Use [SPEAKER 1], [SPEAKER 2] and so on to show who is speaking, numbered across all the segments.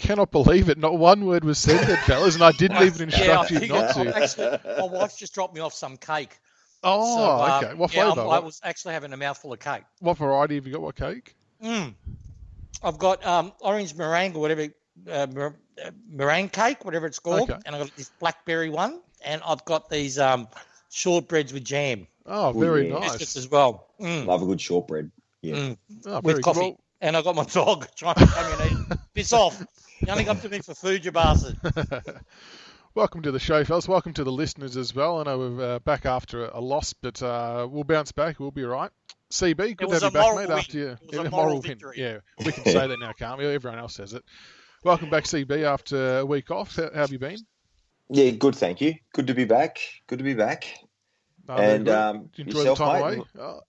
[SPEAKER 1] cannot believe it. Not one word was said there, fellas, and I didn't even instruct you not to.
[SPEAKER 2] Actually, my wife just dropped me off some cake.
[SPEAKER 1] Oh,
[SPEAKER 2] so,
[SPEAKER 1] okay. What flavour?
[SPEAKER 2] I was actually having a mouthful of cake.
[SPEAKER 1] What variety have you got? What cake?
[SPEAKER 2] I've got orange meringue or whatever, meringue cake, whatever it's called, and I've got this blackberry one, and I've got these shortbreads with jam.
[SPEAKER 1] Oh, very nice.
[SPEAKER 2] Biscuits as well.
[SPEAKER 3] Love a good shortbread. Yeah.
[SPEAKER 2] With coffee. Cool. And I've got my dog trying to come and eat. Piss off. You only come to me for food, you bastard.
[SPEAKER 1] Welcome to the show, fellas. Welcome to the listeners as well. I know we're back after a loss, but we'll bounce back. We'll be all right. CB, good to have you back, mate. After a moral victory. Yeah, we can say that now, can't we? Everyone else says it. Welcome back, CB, after a week off. How have you been?
[SPEAKER 3] Yeah, good, thank you. Good to be back. Did you enjoy yourself, the time away?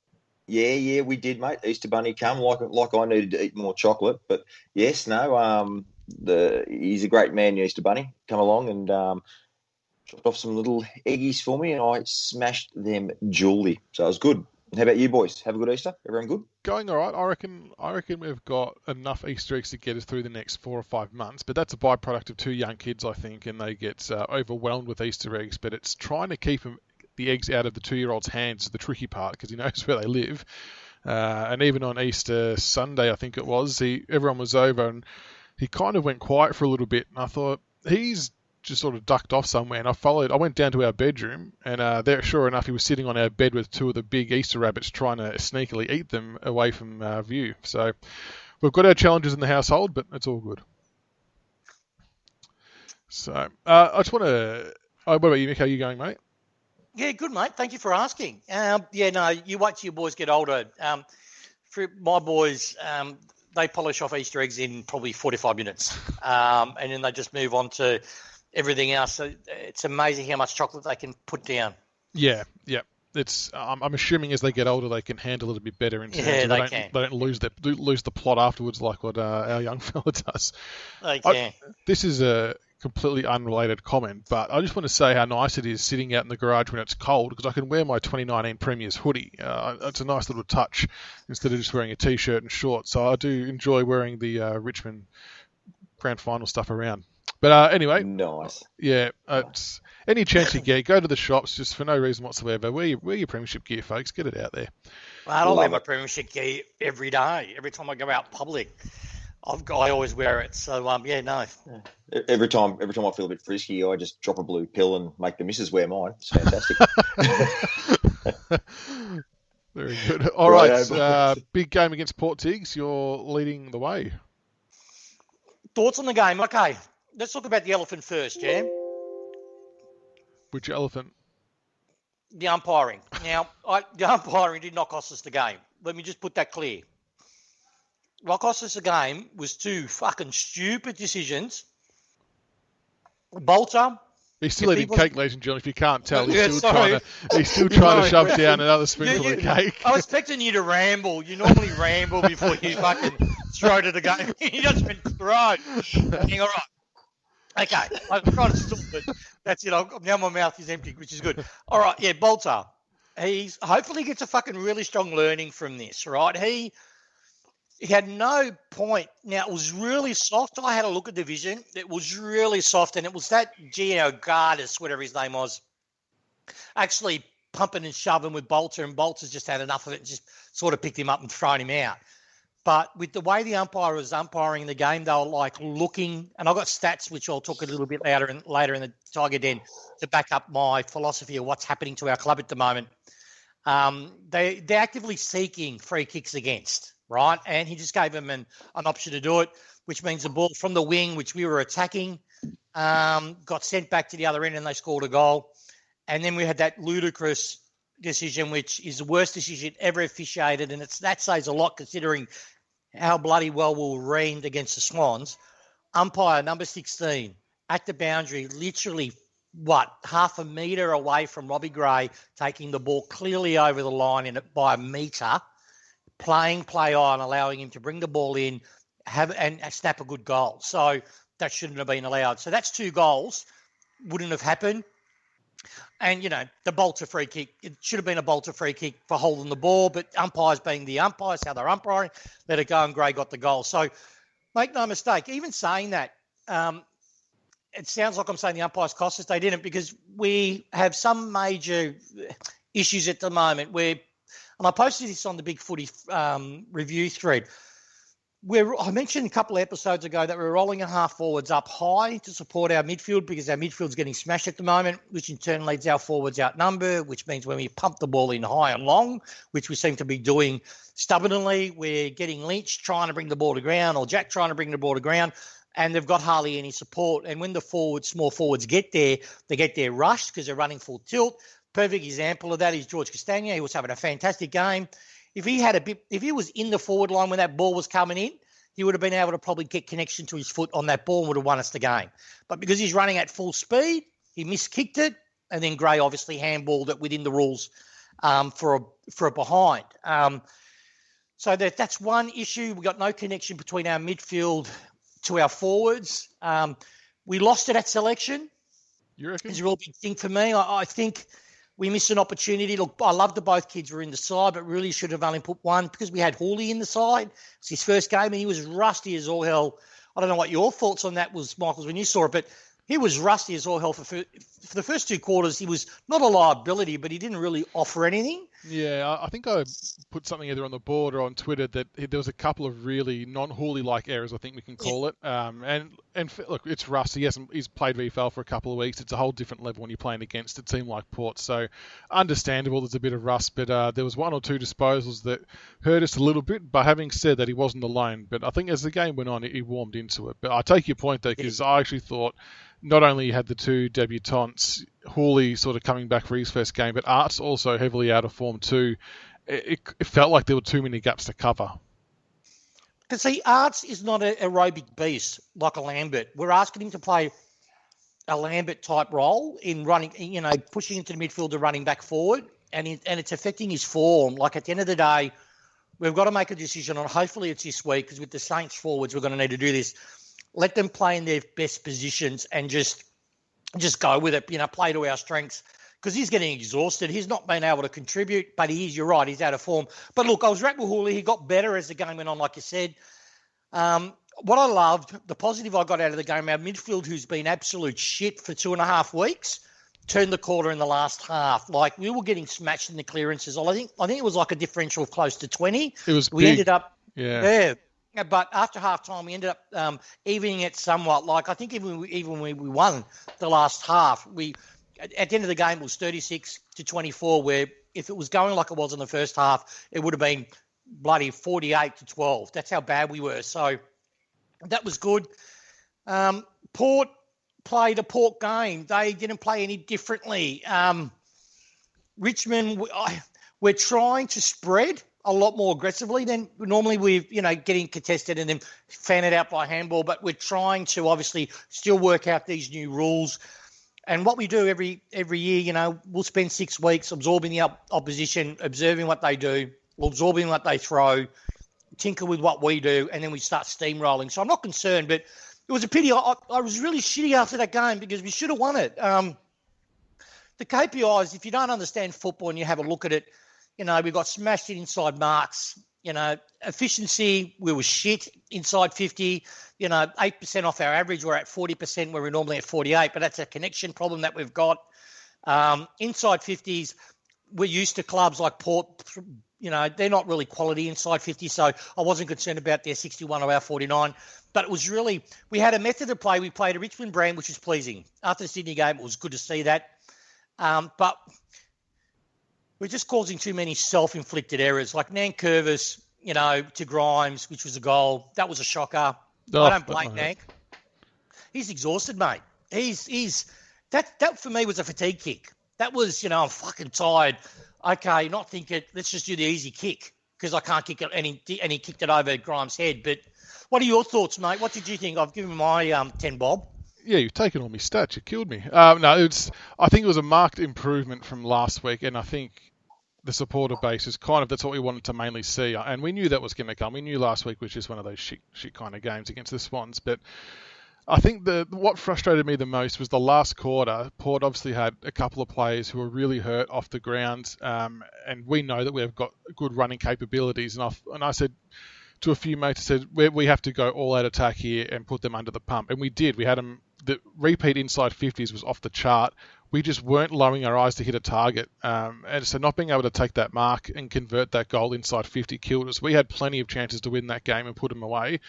[SPEAKER 3] Yeah, we did, mate. Easter Bunny come like I needed to eat more chocolate, but yes, no. He's a great man, Easter Bunny. Come along and chopped off some little eggies for me, and I smashed them jewelry. So it was good. How about you boys? Have a good Easter? Everyone good?
[SPEAKER 1] Going all right. I reckon we've got enough Easter eggs to get us through the next 4 or 5 months. But that's a byproduct of 2 young kids, I think, and they get overwhelmed with Easter eggs. But it's trying to keep the eggs out of the 2-year-old's hands is the tricky part because he knows where they live. And even on Easter Sunday, I think it was, everyone was over and he kind of went quiet for a little bit. And I thought, he's just sort of ducked off somewhere. And I went down to our bedroom and there, sure enough, he was sitting on our bed with 2 of the big Easter rabbits trying to sneakily eat them away from view. So we've got our challenges in the household, but it's all good. So I just want to... what about you, Mick? How are you going, mate?
[SPEAKER 2] Yeah, good, mate. Thank you for asking. You wait till your boys get older. For my boys, they polish off Easter eggs in probably 45 minutes, and then they just move on to everything else. So it's amazing how much chocolate they can put down. Yeah.
[SPEAKER 1] It's I'm assuming as they get older, they can handle it a bit better.
[SPEAKER 2] They
[SPEAKER 1] don't lose the plot afterwards like what our young fella does.
[SPEAKER 2] They can.
[SPEAKER 1] This is a completely unrelated comment, but I just want to say how nice it is sitting out in the garage when it's cold because I can wear my 2019 Premiers hoodie. It's a nice little touch instead of just wearing a t-shirt and shorts. So I do enjoy wearing the Richmond Grand Final stuff around. But anyway,
[SPEAKER 3] nice.
[SPEAKER 1] Yeah, it's any chance you get, go to the shops just for no reason whatsoever. Wear your Premiership gear, folks. Get it out there.
[SPEAKER 2] Well, I don't wear my Premiership gear every day. Every time I go out public, I always wear it. So no.
[SPEAKER 3] Every time I feel a bit frisky, I just drop a blue pill and make the missus wear mine. It's fantastic.
[SPEAKER 1] Very good. All right, big game against Port Tigs. You're leading the way.
[SPEAKER 2] Thoughts on the game? Okay, let's talk about the elephant first, yeah?
[SPEAKER 1] Which elephant?
[SPEAKER 2] The umpiring. Now, the umpiring did not cost us the game. Let me just put that clear. What cost us the game was 2 fucking stupid decisions. Bolter.
[SPEAKER 1] He's still eating cake, ladies and gentlemen. If you can't tell, he's still trying to shove down another spoonful of cake.
[SPEAKER 2] I was expecting you to ramble. You normally ramble before you fucking throw to the game. You just been thrown. All right. Okay. I'm trying to stop it. That's it. Now my mouth is empty, which is good. All right. Yeah, Bolter. Hopefully gets a fucking really strong learning from this, right? He had no point. Now, it was really soft. I had a look at the vision. It was really soft, and it was that Gino Gardis, whatever his name was, actually pumping and shoving with Bolter, and Bolter's just had enough of it and just sort of picked him up and thrown him out. But with the way the umpire was umpiring the game, they were like looking, and I've got stats which I'll talk a little bit later in the Tiger Den to back up my philosophy of what's happening to our club at the moment. They're actively seeking free kicks against. Right, and he just gave him an option to do it, which means the ball from the wing, which we were attacking, got sent back to the other end and they scored a goal. And then we had that ludicrous decision, which is the worst decision ever officiated, and that says a lot considering how bloody well we were reamed against the Swans. Umpire number 16 at the boundary, literally, half a metre away from Robbie Gray, taking the ball clearly over the line by a metre. Play on, allowing him to bring the ball in, and snap a good goal. So that shouldn't have been allowed. So that's 2 goals. Wouldn't have happened. And, the Bolter free kick, it should have been a Bolter free kick for holding the ball, but umpires being the umpires, how they're umpiring, let it go, and Gray got the goal. So make no mistake, even saying that, it sounds like I'm saying the umpires cost us. They didn't, because we have some major issues at the moment and I posted this on the BigFooty review thread. I mentioned a couple of episodes ago that we're rolling our half forwards up high to support our midfield because our midfield's getting smashed at the moment, which in turn leads our forwards outnumbered, which means when we pump the ball in high and long, which we seem to be doing stubbornly, we're getting Lynch trying to bring the ball to ground or Jack trying to bring the ball to ground, and they've got hardly any support. And when the small forwards get there, they get there rushed because they're running full tilt. Perfect example of that is George Castagna. He was having a fantastic game. If he was in the forward line when that ball was coming in, he would have been able to probably get connection to his foot on that ball and would have won us the game. But because he's running at full speed, he miskicked it, and then Gray obviously handballed it within the rules for a behind. So that's one issue. We got no connection between our midfield to our forwards. We lost it at selection.
[SPEAKER 1] You reckon?
[SPEAKER 2] It's a real big thing for me. I think we missed an opportunity. Look, I love that both kids were in the side, but really should have only put one because we had Hawley in the side. It's his first game, and he was rusty as all hell. I don't know what your thoughts on that was, Michael, when you saw it, but he was rusty as all hell for the first two quarters. He was not a liability, but he didn't really offer anything.
[SPEAKER 1] Yeah, I think I put something either on the board or on Twitter that there was a couple of really non-Hawley-like errors, I think we can call it. And look, it's Rusty. He's played VFL for a couple of weeks. It's a whole different level when you're playing against a team like Port. So understandable there's a bit of rust, but there was one or two disposals that hurt us a little bit. But having said that, he wasn't alone. But I think as the game went on, he warmed into it. But I take your point, though, because I actually thought not only had the two debutants, Hawley sort of coming back for his first game, but Art's also heavily out of form too. It felt like there were too many gaps to cover.
[SPEAKER 2] Because see, Arts is not an aerobic beast like a Lambert. We're asking him to play a Lambert-type role in running, pushing into the midfield and running back forward, and it's affecting his form. Like at the end of the day, we've got to make a decision on, hopefully it's this week, because with the Saints forwards, we're going to need to do this. Let them play in their best positions and just go with it, play to our strengths, because he's getting exhausted. He's not been able to contribute, but you're right, he's out of form. But look, I was right with Hawley. He got better as the game went on, like you said. What I loved, the positive I got out of the game, our midfield, who's been absolute shit for 2.5 weeks, turned the corner in the last half. Like, we were getting smashed in the clearances. I think it was like a differential of close to 20.
[SPEAKER 1] It was
[SPEAKER 2] we
[SPEAKER 1] big.
[SPEAKER 2] Ended up,
[SPEAKER 1] yeah.
[SPEAKER 2] But after half-time, we ended up evening it somewhat. Like, I think even when we won the last half, at the end of the game, it was 36-24, where if it was going like it was in the first half, it would have been bloody 48-12. That's how bad we were. So that was good. Port played a Port game. They didn't play any differently. Richmond, we're trying to spread a lot more aggressively than normally. We're, getting contested and then fan it out by handball, but we're trying to obviously still work out these new rules. And what we do every year, we'll spend 6 weeks absorbing the opposition, observing what they do, absorbing what they throw, tinker with what we do, and then we start steamrolling. So I'm not concerned, but it was a pity. I was really shitty after that game because we should have won it. The KPIs, if you don't understand football and you have a look at it, we got smashed in inside marks. Efficiency, we were shit inside 50. 8% off our average. We're at 40% where we're normally at 48, but that's a connection problem that we've got. Inside 50s, we're used to clubs like Port. They're not really quality inside 50, so I wasn't concerned about their 61 or our 49. But it was really, we had a method of play. We played a Richmond brand, which was pleasing. After the Sydney game, it was good to see that. But we're just causing too many self-inflicted errors, like Nankervis, to Grimes, which was a goal. That was a shocker. I don't blame Nank. He's exhausted, mate. That for me was a fatigue kick. That was, I'm fucking tired. Okay, not thinking, let's just do the easy kick because I can't kick it, and he kicked it over Grimes' head. But what are your thoughts, mate? What did you think? I've given my 10 bob.
[SPEAKER 1] Yeah, you've taken all my stats. You killed me. I think it was a marked improvement from last week, and I think the supporter base is that's what we wanted to mainly see. And we knew that was going to come. We knew last week was just one of those shit kind of games against the Swans. But I think what frustrated me the most was the last quarter. Port obviously had a couple of players who were really hurt off the ground, and we know that we've got good running capabilities. And I said, to a few mates and said, we have to go all-out attack here and put them under the pump. And we did. We had them, the repeat inside 50s was off the chart. We just weren't lowering our eyes to hit a target. And so not being able to take that mark and convert that goal inside 50 killed us. We had plenty of chances to win that game and put them away,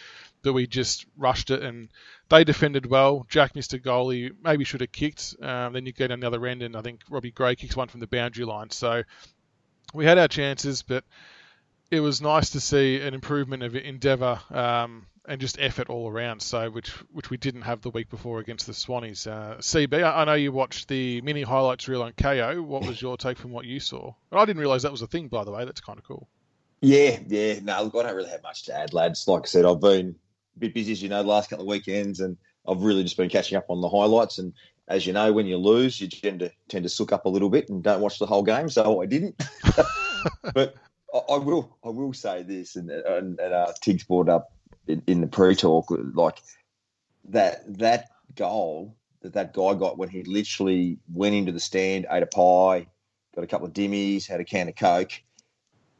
[SPEAKER 1] but we just rushed it, and they defended well. Jack missed a goal he maybe should have kicked. Then you go down the other end, and I think Robbie Gray kicks one from the boundary line. So we had our chances, but it was nice to see an improvement of endeavour and just effort all around. So which we didn't have the week before against the Swannies. CB, I know you watched the mini highlights reel on KO. What was your take from what you saw? And I didn't realise that was a thing, by the way. That's kind of cool.
[SPEAKER 3] Yeah. No, look, I don't really have much to add, lads. Like I said, I've been a bit busy, as you know, the last couple of weekends, and I've really just been catching up on the highlights. And as you know, when you lose, you tend to sook up a little bit and don't watch the whole game. So I didn't. But I will say this, and Tiggs brought up in the pre-talk, like that goal that guy got when he literally went into the stand, ate a pie, got a couple of dimmies, had a can of Coke,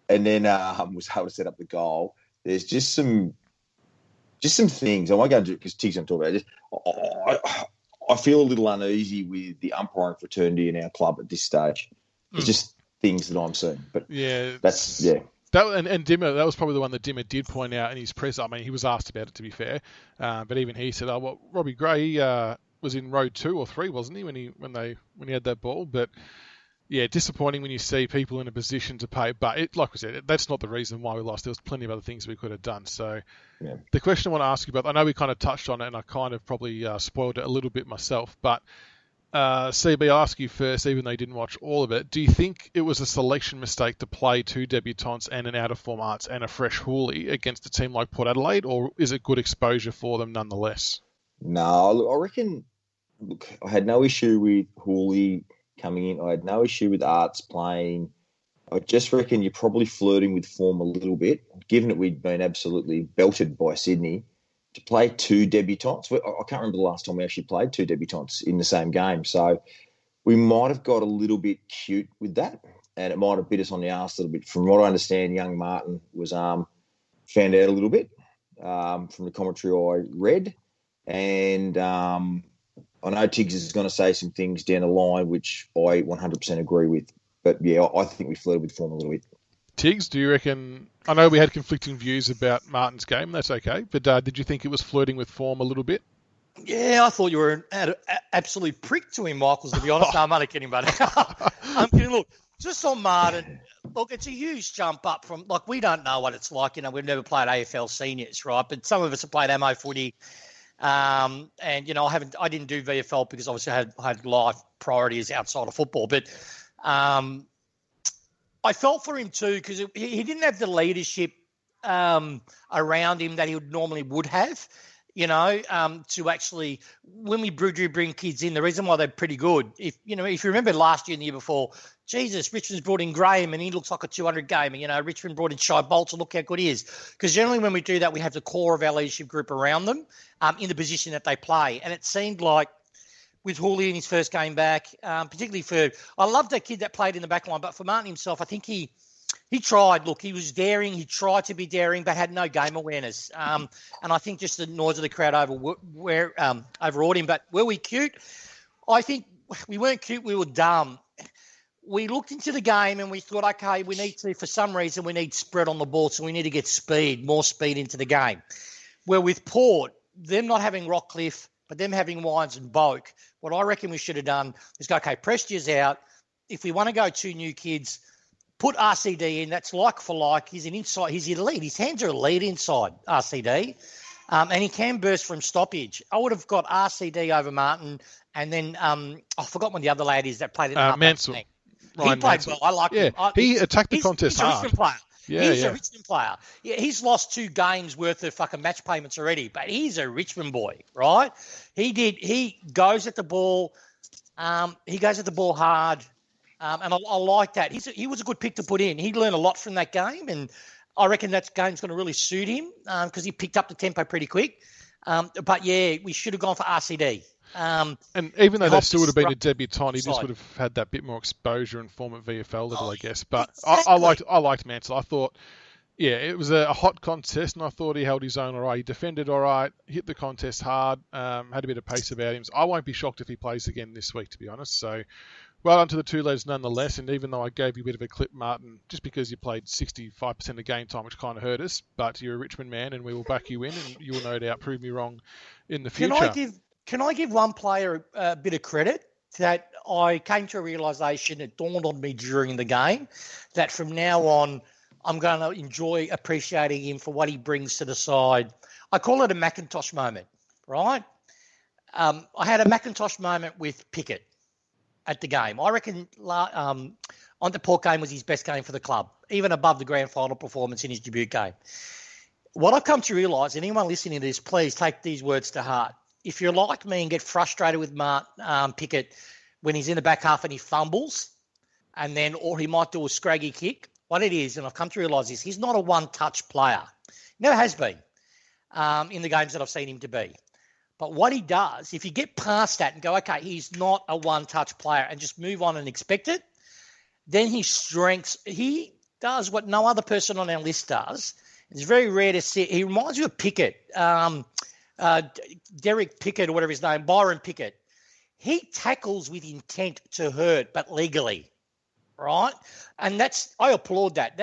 [SPEAKER 3] and then was able to set up the goal. There's just some things. I won't go into it because Tiggs going to talk about it. I feel a little uneasy with the umpiring fraternity in our club at this stage. It's just things that I'm seeing. But that's.
[SPEAKER 1] And Dimmer, that was probably the one that Dimmer did point out in his press. I mean, he was asked about it, to be fair, but even he said, Robbie Gray was in row 2 or 3, wasn't he, when he had that ball? But yeah, disappointing when you see people in a position to pay. But like we said, that's not the reason why we lost. There was plenty of other things we could have done. So the question I want to ask you about, I know we kind of touched on it, and I kind of probably spoiled it a little bit myself, but CB, I'll ask you first, even though you didn't watch all of it. Do you think it was a selection mistake to play 2 debutants and an out-of-form Arts and a fresh Hooley against a team like Port Adelaide, or is it good exposure for them nonetheless?
[SPEAKER 3] No, look, I reckon, I had no issue with Hooley coming in. I had no issue with Arts playing. I just reckon you're probably flirting with form a little bit, given that we'd been absolutely belted by Sydney. To play 2 debutants, I can't remember the last time we actually played 2 debutants in the same game. So we might have got a little bit cute with that, and it might have bit us on the arse a little bit. From what I understand, young Martin was found out a little bit from the commentary I read. And I know Tiggs is going to say some things down the line, which I 100% agree with. But, yeah, I think we flirted with form a little bit.
[SPEAKER 1] Tiggs, do you reckon... I know we had conflicting views about Martin's game. That's okay. But did you think it was flirting with form a little bit?
[SPEAKER 2] Yeah, I thought you were an absolute prick to him, Michaels, to be honest. No, I'm only kidding, buddy. I'm kidding. Look, just on Martin, look, it's a huge jump up from... Like, we don't know what it's like. You know, we've never played AFL seniors, right? But some of us have played ammo footy. And, you know, I didn't do VFL because obviously I had life priorities outside of football. But... I felt for him too because he didn't have the leadership around him that he normally would have, you know, to actually when we bring kids in. The reason why they're pretty good, if you remember last year and the year before, Jesus, Richmond's brought in Graham and he looks like a 200 gamer. You know, Richmond brought in Shai Bolter. Look how good he is. Because generally when we do that, we have the core of our leadership group around them in the position that they play, and it seemed like. With Hooley in his first game back, particularly I love that kid that played in the back line, but for Martin himself, I think he tried. Look, he was daring. He tried to be daring, but had no game awareness. And I think just the noise of the crowd overawed him. But were we cute? I think we weren't cute. We were dumb. We looked into the game and we thought, okay, for some reason, we need spread on the ball, so we need to get more speed into the game. Where with Port, them not having Rockcliffe, but them having Wines and Boak, what I reckon we should have done is go, okay, Prestia's out. If we want to go 2 new kids, put RCD in. That's like for like. He's an inside. He's elite. His hands are elite inside RCD. And he can burst from stoppage. I would have got RCD over Martin. And then I forgot when the other lad is that played in the
[SPEAKER 1] Mansell.
[SPEAKER 2] He played
[SPEAKER 1] Mansell.
[SPEAKER 2] well. I like him.
[SPEAKER 1] He attacked the contest
[SPEAKER 2] he's a
[SPEAKER 1] hard.
[SPEAKER 2] Richmond player. He's a Richmond player. Yeah, he's lost 2 games worth of fucking match payments already, but he's a Richmond boy, right? He goes at the ball. He goes at the ball hard, and I like that. He was a good pick to put in. He learned a lot from that game, and I reckon that game's going to really suit him because he picked up the tempo pretty quick. But yeah, we should have gone for RCD.
[SPEAKER 1] And even though that still would have been a debutant, he just would have had that bit more exposure and form at VFL level, I guess. But exactly. I liked Mansell. I thought Yeah, it was a hot contest, and I thought he held his own all right. He defended all right, hit the contest hard, had a bit of pace about him. So I won't be shocked if he plays again this week, to be honest. So well done to the two lads nonetheless. And even though I gave you a bit of a clip, Martin, just because you played 65% of game time, which kind of hurt us, but you're a Richmond man, and we will back you in, and you will no doubt prove me wrong in the future.
[SPEAKER 2] Can I give one player a bit of credit? That I came to a realisation, it dawned on me during the game, that from now on, I'm going to enjoy appreciating him for what he brings to the side. I call it a Macintosh moment, right? I had a Macintosh moment with Pickett at the game. I reckon on the Port game was his best game for the club, even above the grand final performance in his debut game. What I've come to realise, and anyone listening to this, please take these words to heart. If you're like me and get frustrated with Pickett when he's in the back half and he fumbles, or he might do a scraggy kick, what it is, and I've come to realise this, he's not a one-touch player. He never has been in the games that I've seen him to be. But what he does, if you get past that and go, okay, he's not a one-touch player, and just move on and expect it, then his strengths, he does what no other person on our list does. It's very rare to see. He reminds you of Pickett, Derek Pickett or whatever his name, Byron Pickett. He tackles with intent to hurt, but legally. Right? And I applaud that.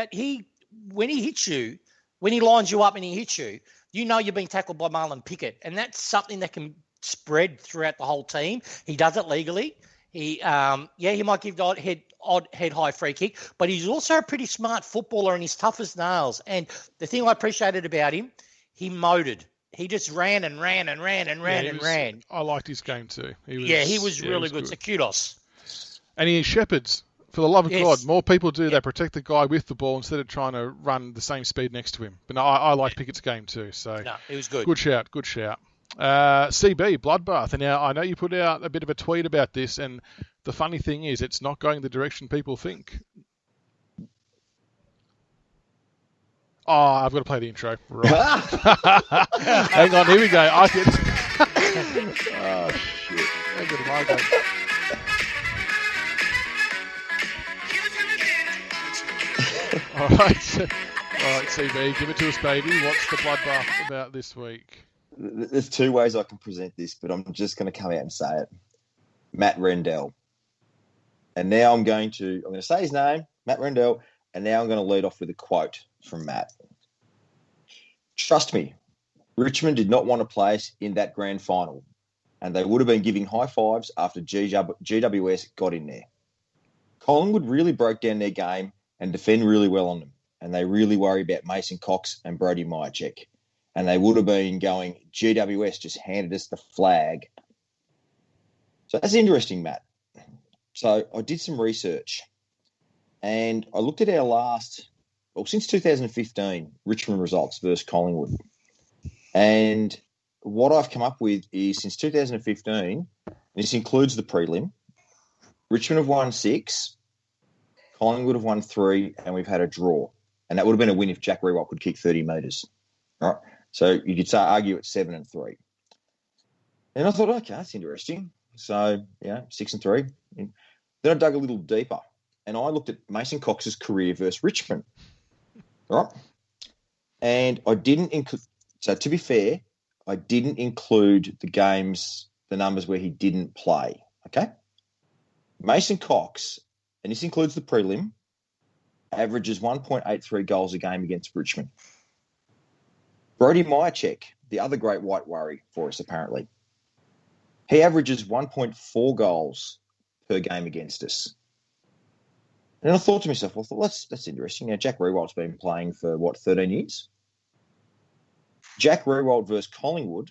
[SPEAKER 2] When he hits you, when he lines you up and he hits you, you know you're being tackled by Marlon Pickett. And that's something that can spread throughout the whole team. He does it legally. He might give the odd head high free kick, but he's also a pretty smart footballer and he's tough as nails. And the thing I appreciated about him, he motored. He just ran and ran.
[SPEAKER 1] I liked his game too. He was
[SPEAKER 2] really good. So kudos.
[SPEAKER 1] And he shepherds. For the love of God, more people do. They protect the guy with the ball instead of trying to run the same speed next to him. But no, I like Pickett's game too. So
[SPEAKER 2] no, it was good.
[SPEAKER 1] Good shout. CB, bloodbath. And now I know you put out a bit of a tweet about this, and the funny thing is it's not going the direction people think. Oh, I've got to play the intro. Right. Hang on, here we go. Oh, shit. How good am I going? All right, CB, give it to us, baby. What's the bloodbath about this week?
[SPEAKER 3] There's two ways I can present this, but I'm just going to come out and say it. Matt Rendell. And now I'm going to say his name, Matt Rendell, and now I'm going to lead off with a quote from Matt. Trust me, Richmond did not want to play us in that grand final, and they would have been giving high fives after GWS got in there. Collingwood really broke down their game and defend really well on them, and they really worry about Mason Cox and Brody Myercheck. And they would have been going, GWS just handed us the flag. So that's interesting, Matt. So I did some research, and I looked at our since 2015, Richmond results versus Collingwood. And what I've come up with is since 2015, this includes the prelim, Richmond have won 6, Collingwood have won 3, and we've had a draw. And that would have been a win if Jack Riewoldt could kick 30 metres. Right? So you could argue it's 7 and 3. And I thought, okay, that's interesting. So, 6 and 3. Then I dug a little deeper, and I looked at Mason Cox's career versus Richmond. Right? And I didn't include, so to be fair, I didn't include the numbers where he didn't play. Okay? Mason Cox, and this includes the prelim, averages 1.83 goals a game against Richmond. Brody Myercheck, the other great white worry for us apparently, he averages 1.4 goals per game against us. And I thought to myself, that's interesting. Now, Jack Riewoldt's been playing for, 13 years? Jack Riewoldt versus Collingwood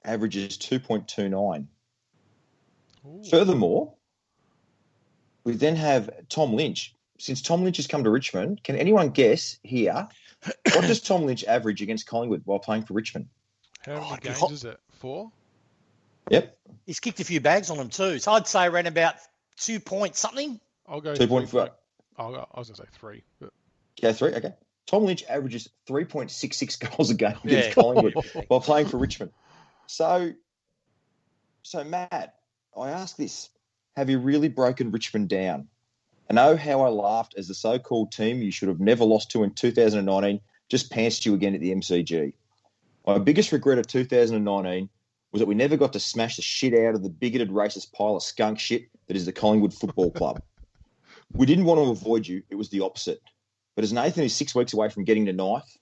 [SPEAKER 3] averages 2.29. Furthermore, we then have Tom Lynch. Since Tom Lynch has come to Richmond, can anyone guess here, what does Tom Lynch average against Collingwood while playing for Richmond?
[SPEAKER 1] How many games is it? 4?
[SPEAKER 3] Yep.
[SPEAKER 2] He's kicked a few bags on them too. So I'd say around about 2 point something.
[SPEAKER 1] I'll go
[SPEAKER 3] 2.4.
[SPEAKER 1] I was going to say 3. But...
[SPEAKER 3] Okay, 3. Okay. Tom Lynch averages 3.66 goals a game against Collingwood while playing for Richmond. So Matt, I ask this. Have you really broken Richmond down? I know how I laughed as the so-called team you should have never lost to in 2019 just pantsed you again at the MCG. My biggest regret of 2019 was that we never got to smash the shit out of the bigoted racist pile of skunk shit that is the Collingwood Football Club. We didn't want to avoid you. It was the opposite. But as Nathan is 6 weeks away from getting the knife,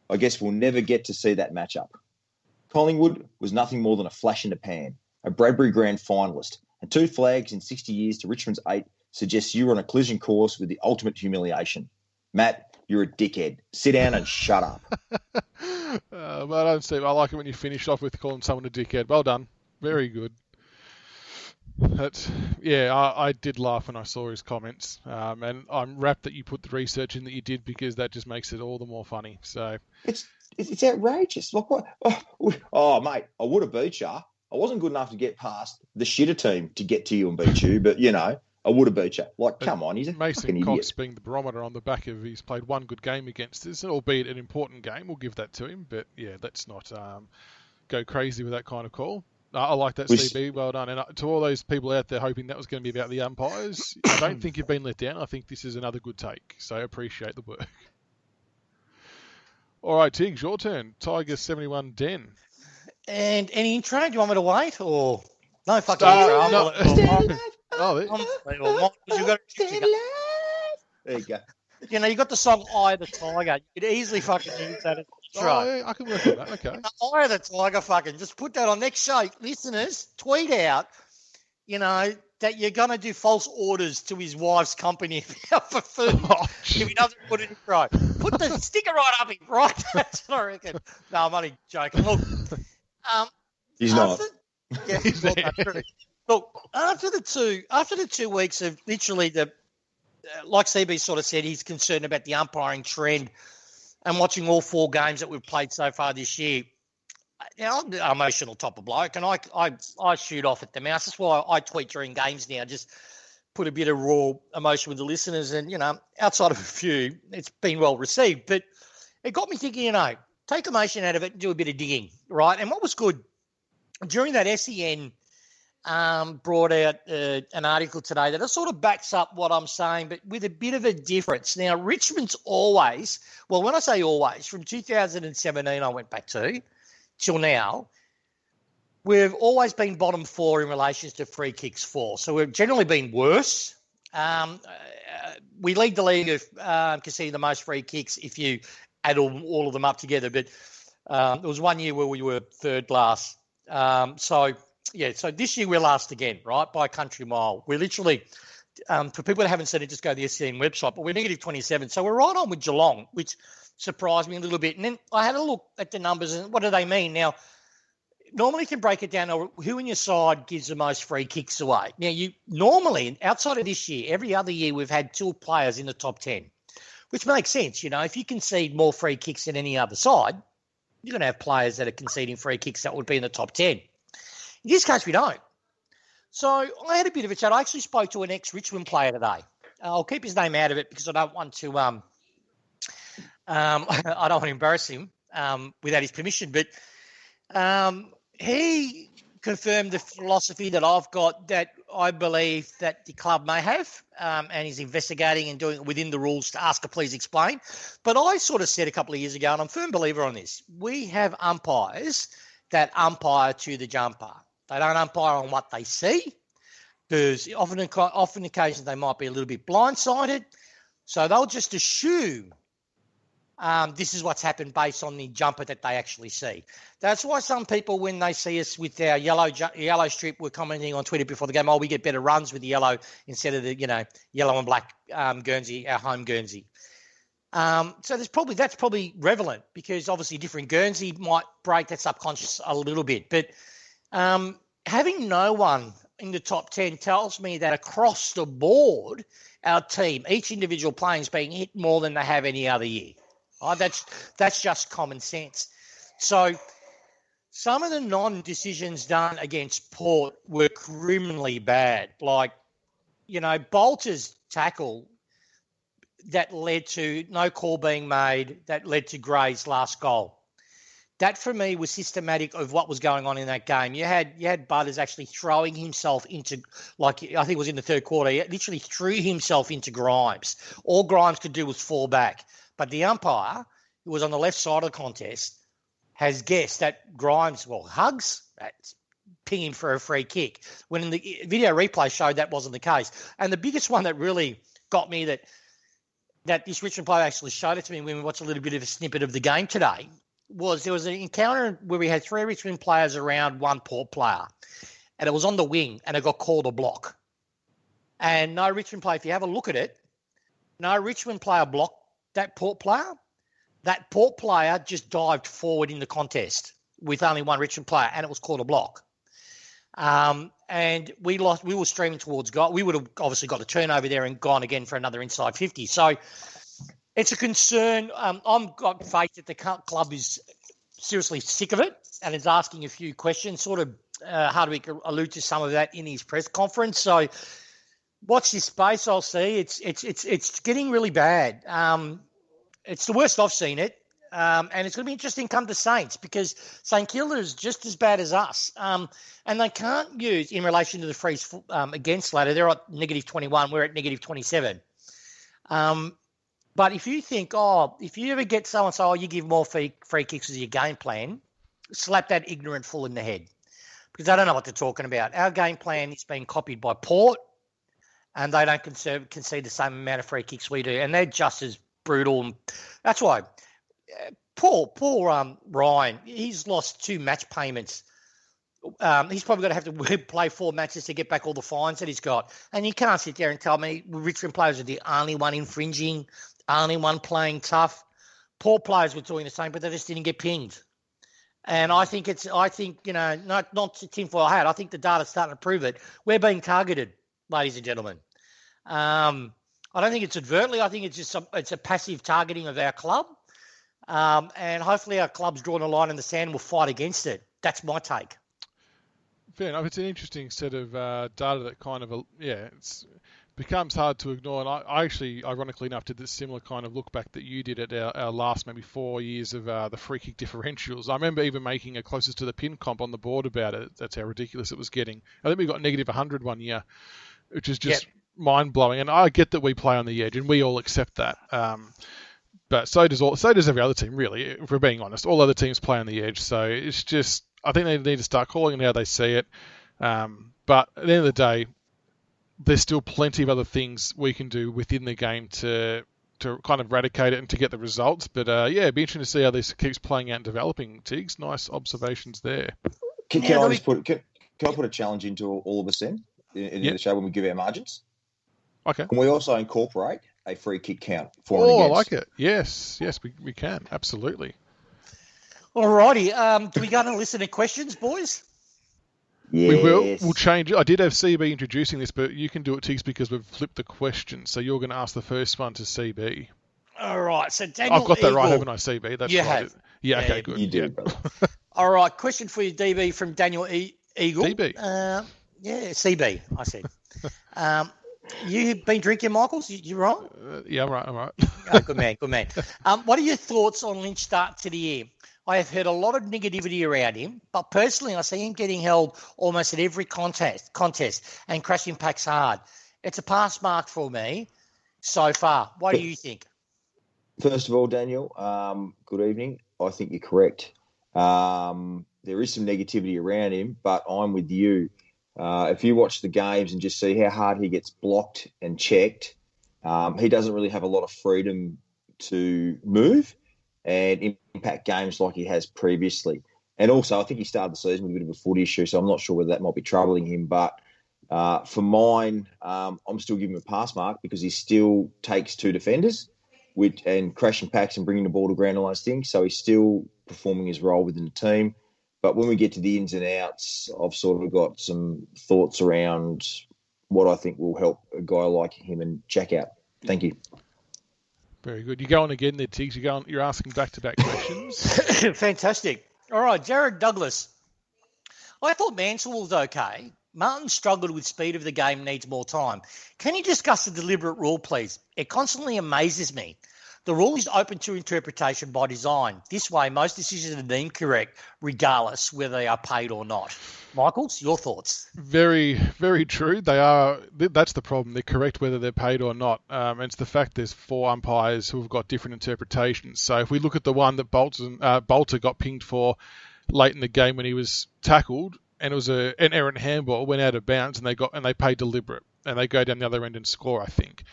[SPEAKER 3] I guess we'll never get to see that matchup. Collingwood was nothing more than a flash in the pan, a Bradbury Grand finalist, and 2 flags in 60 years to Richmond's 8 suggests you were on a collision course with the ultimate humiliation. Matt, you're a dickhead. Sit down and shut up.
[SPEAKER 1] Well done, Steve. I like it when you finish off with calling someone a dickhead. Well done. Very good. I did laugh when I saw his comments, and I'm rapt that you put the research in that you did, because that just makes it all the more funny. So
[SPEAKER 3] it's outrageous. Like what? Oh, mate, I would have beat you. I wasn't good enough to get past the shitter team to get to you and beat you, but I would have beat you. Like, come on, he's a
[SPEAKER 1] Mason
[SPEAKER 3] fucking
[SPEAKER 1] Cox
[SPEAKER 3] idiot.
[SPEAKER 1] being the barometer on the back of he's played one good game against us, albeit an important game. We'll give that to him, but yeah, let's not go crazy with that kind of call. I like that, CB. Well done. And to all those people out there hoping that was going to be about the umpires, I don't think you've been let down. I think this is another good take, so I appreciate the work. All right, Tiggs, your turn. Tiger71 Den.
[SPEAKER 2] And any intro? Do you want me to wait or no? Fucking intro.
[SPEAKER 3] There you go.
[SPEAKER 2] You got the song "Eye of the Tiger." You could easily fucking use that as an intro.
[SPEAKER 1] Oh, yeah, I can work with that. Okay.
[SPEAKER 2] Eye of the Tiger, fucking just put that on next show. Listeners, tweet out, that you're gonna do false orders to his wife's company for food if he doesn't put it in right. Put the sticker right up him, right? That's what I reckon. No, I'm only joking. Look,
[SPEAKER 3] he's not.
[SPEAKER 2] Yeah, he's not. Look, after the 2 weeks of literally like CB sort of said, he's concerned about the umpiring trend and watching all 4 games that we've played so far this year. I'm an emotional type of bloke, and I shoot off at the mouth. That's why I tweet during games now, just put a bit of raw emotion with the listeners. And, outside of a few, it's been well received. But it got me thinking, take emotion out of it and do a bit of digging, right? And what was good, during that SEN brought out an article today that sort of backs up what I'm saying, but with a bit of a difference. Now, Richmond's always, well, when I say always, from 2017 I went back to, till now, we've always been bottom 4 in relation to free kicks for. So we've generally been worse. We lead the league of conceding the most free kicks if you add all of them up together. But there was one year where we were third last. So this year we're last again, right, by a country mile. We're literally, for people that haven't seen it, just go to the SCN website, but we're negative 27. So we're right on with Geelong, which surprised me a little bit. And then I had a look at the numbers and what do they mean? Now, normally you can break it down who in your side gives the most free kicks away. Now, you normally, outside of this year, every other year we've had 2 players in the top 10, which makes sense. If you concede more free kicks than any other side, you're going to have players that are conceding free kicks that would be in the top 10. In this case, we don't. So I had a bit of a chat. I actually spoke to an ex-Richmond player today. I'll keep his name out of it because I don't want to I don't want to embarrass him without his permission. But he confirmed the philosophy that I've got, that I believe that the club may have, and he's investigating and doing it within the rules to ask a please explain. But I sort of said a couple of years ago, and I'm a firm believer on this, we have umpires that umpire to the jumper. They don't umpire on what they see, because often occasions they might be a little bit blindsided. So they'll just assume this is what's happened based on the jumper that they actually see. That's why some people, when they see us with our yellow strip, were commenting on Twitter before the game, we get better runs with the yellow instead of the yellow and black Guernsey, our home Guernsey. So that's probably relevant, because obviously different Guernsey might break that subconscious a little bit. But having no one in the top 10 tells me that across the board, our team, each individual player is being hit more than they have any other year. Oh, that's just common sense. So some of the non-decisions done against Port were criminally bad. Like, Bolter's tackle that led to no call being made, that led to Gray's last goal. That for me was systematic of what was going on in that game. You had Butters actually throwing himself into, like I think it was in the third quarter, he literally threw himself into Grimes. All Grimes could do was fall back. But the umpire, who was on the left side of the contest, has guessed that Grimes, hugs, that's pinging for a free kick. When in the video replay showed that wasn't the case. And the biggest one that really got me that this Richmond player actually showed it to me when we watched a little bit of a snippet of the game today was there was an encounter where we had 3 Richmond players around 1 Port player, and it was on the wing, and it got called a block. And no Richmond player, if you have a look at it, no Richmond player blocked that Port player. That Port player just dived forward in the contest with only 1 Richmond player, and it was called a block. And we lost. We were streaming towards goal. We would have obviously got a turnover there and gone again for another inside 50. So it's a concern. I've got faith that the club is seriously sick of it and is asking a few questions. Sort of Hardwick allude to some of that in his press conference. So watch this space. I'll see. It's getting really bad. It's the worst I've seen it. And it's going to be interesting come to Saints because St Kilda is just as bad as us. And they can't use, in relation to the freeze against ladder, they're at -21, we're at -27. But if you think, if you ever get someone say, you give more free kicks as your game plan, slap that ignorant fool in the head because they don't know what they're talking about. Our game plan is being copied by Port and they don't concede the same amount of free kicks we do. And they're just as brutal. That's why poor Ryan, he's lost 2 match payments. He's probably going to have to play 4 matches to get back all the fines that he's got. And you can't sit there and tell me Richmond players are the only one infringing, only one playing tough. Poor players were doing the same, but they just didn't get pinged. And I think not to tinfoil hat, I think the data's starting to prove it. We're being targeted, ladies and gentlemen. I don't think it's overtly. I think it's just it's a passive targeting of our club. And hopefully our club's drawn a line in the sand and will fight against it. That's my take.
[SPEAKER 1] Fair enough. It's an interesting set of data that kind of, it becomes hard to ignore. And I actually, ironically enough, did this similar kind of look back that you did at our last maybe 4 years of the free kick differentials. I remember even making a closest to the pin comp on the board about it. That's how ridiculous it was getting. I think we got -100 one year, which is just mind-blowing. And I get that we play on the edge, and we all accept that. But so does every other team, really, if we're being honest. All other teams play on the edge. So it's just, I think they need to start calling it how they see it. But at the end of the day, there's still plenty of other things we can do within the game to kind of eradicate it and to get the results. But it'd be interesting to see how this keeps playing out and developing. Tiggs, nice observations there.
[SPEAKER 3] Can I put a challenge into all of us in the show when we give our margins?
[SPEAKER 1] Okay.
[SPEAKER 3] Can we also incorporate a free kick count for and against?
[SPEAKER 1] I like it. Yes, we can. Absolutely.
[SPEAKER 2] All righty. Do we go and listen to questions, boys?
[SPEAKER 3] Yes.
[SPEAKER 1] We will. We'll change it. I did have CB introducing this, but you can do it, Tiggs, because we've flipped the question. So you're going to ask the first one to CB.
[SPEAKER 2] All right. So Daniel
[SPEAKER 1] I've got that
[SPEAKER 2] Eagle.
[SPEAKER 1] right, haven't I, CB? That's
[SPEAKER 2] you
[SPEAKER 1] right.
[SPEAKER 2] have.
[SPEAKER 1] Yeah, okay, good.
[SPEAKER 3] You do, brother.
[SPEAKER 2] All right. Question for you, DB, from Daniel Eagle.
[SPEAKER 1] DB.
[SPEAKER 2] CB, I said. You've been drinking, Michaels? You right?
[SPEAKER 1] Yeah, I'm right.
[SPEAKER 2] Oh, good man. What are your thoughts on Lynch's start to the year? I have heard a lot of negativity around him, but personally I see him getting held almost at every contest and crash impacts hard. It's a pass mark for me so far. What do you think?
[SPEAKER 3] First of all, Daniel, good evening. I think you're correct. There is some negativity around him, but I'm with you. If you watch the games and just see how hard he gets blocked and checked, he doesn't really have a lot of freedom to move and impact games like he has previously. And also, I think he started the season with a bit of a foot issue, so I'm not sure whether that might be troubling him. But for mine, I'm still giving him a pass mark because he still takes 2 defenders and crashing packs and bringing the ball to ground and all those things. So he's still performing his role within the team. But when we get to the ins and outs, I've sort of got some thoughts around what I think will help a guy like him and Jack out. Thank you.
[SPEAKER 1] Very good. You're going again there, Tiggs. You're asking back-to-back questions.
[SPEAKER 2] Fantastic. All right, Jared Douglas. I thought Mansell was okay. Martin struggled with speed of the game, needs more time. Can you discuss the deliberate rule, please? It constantly amazes me. The rule is open to interpretation by design. This way, most decisions are deemed correct, regardless whether they are paid or not. Michaels, your thoughts?
[SPEAKER 1] Very, very true. They are. That's the problem. They're correct whether they're paid or not. And it's the fact there's 4 umpires who've got different interpretations. So if we look at the one that Bolter got pinged for late in the game when he was tackled, and it was an errant handball, went out of bounds, and they paid deliberate, and they go down the other end and score, I think.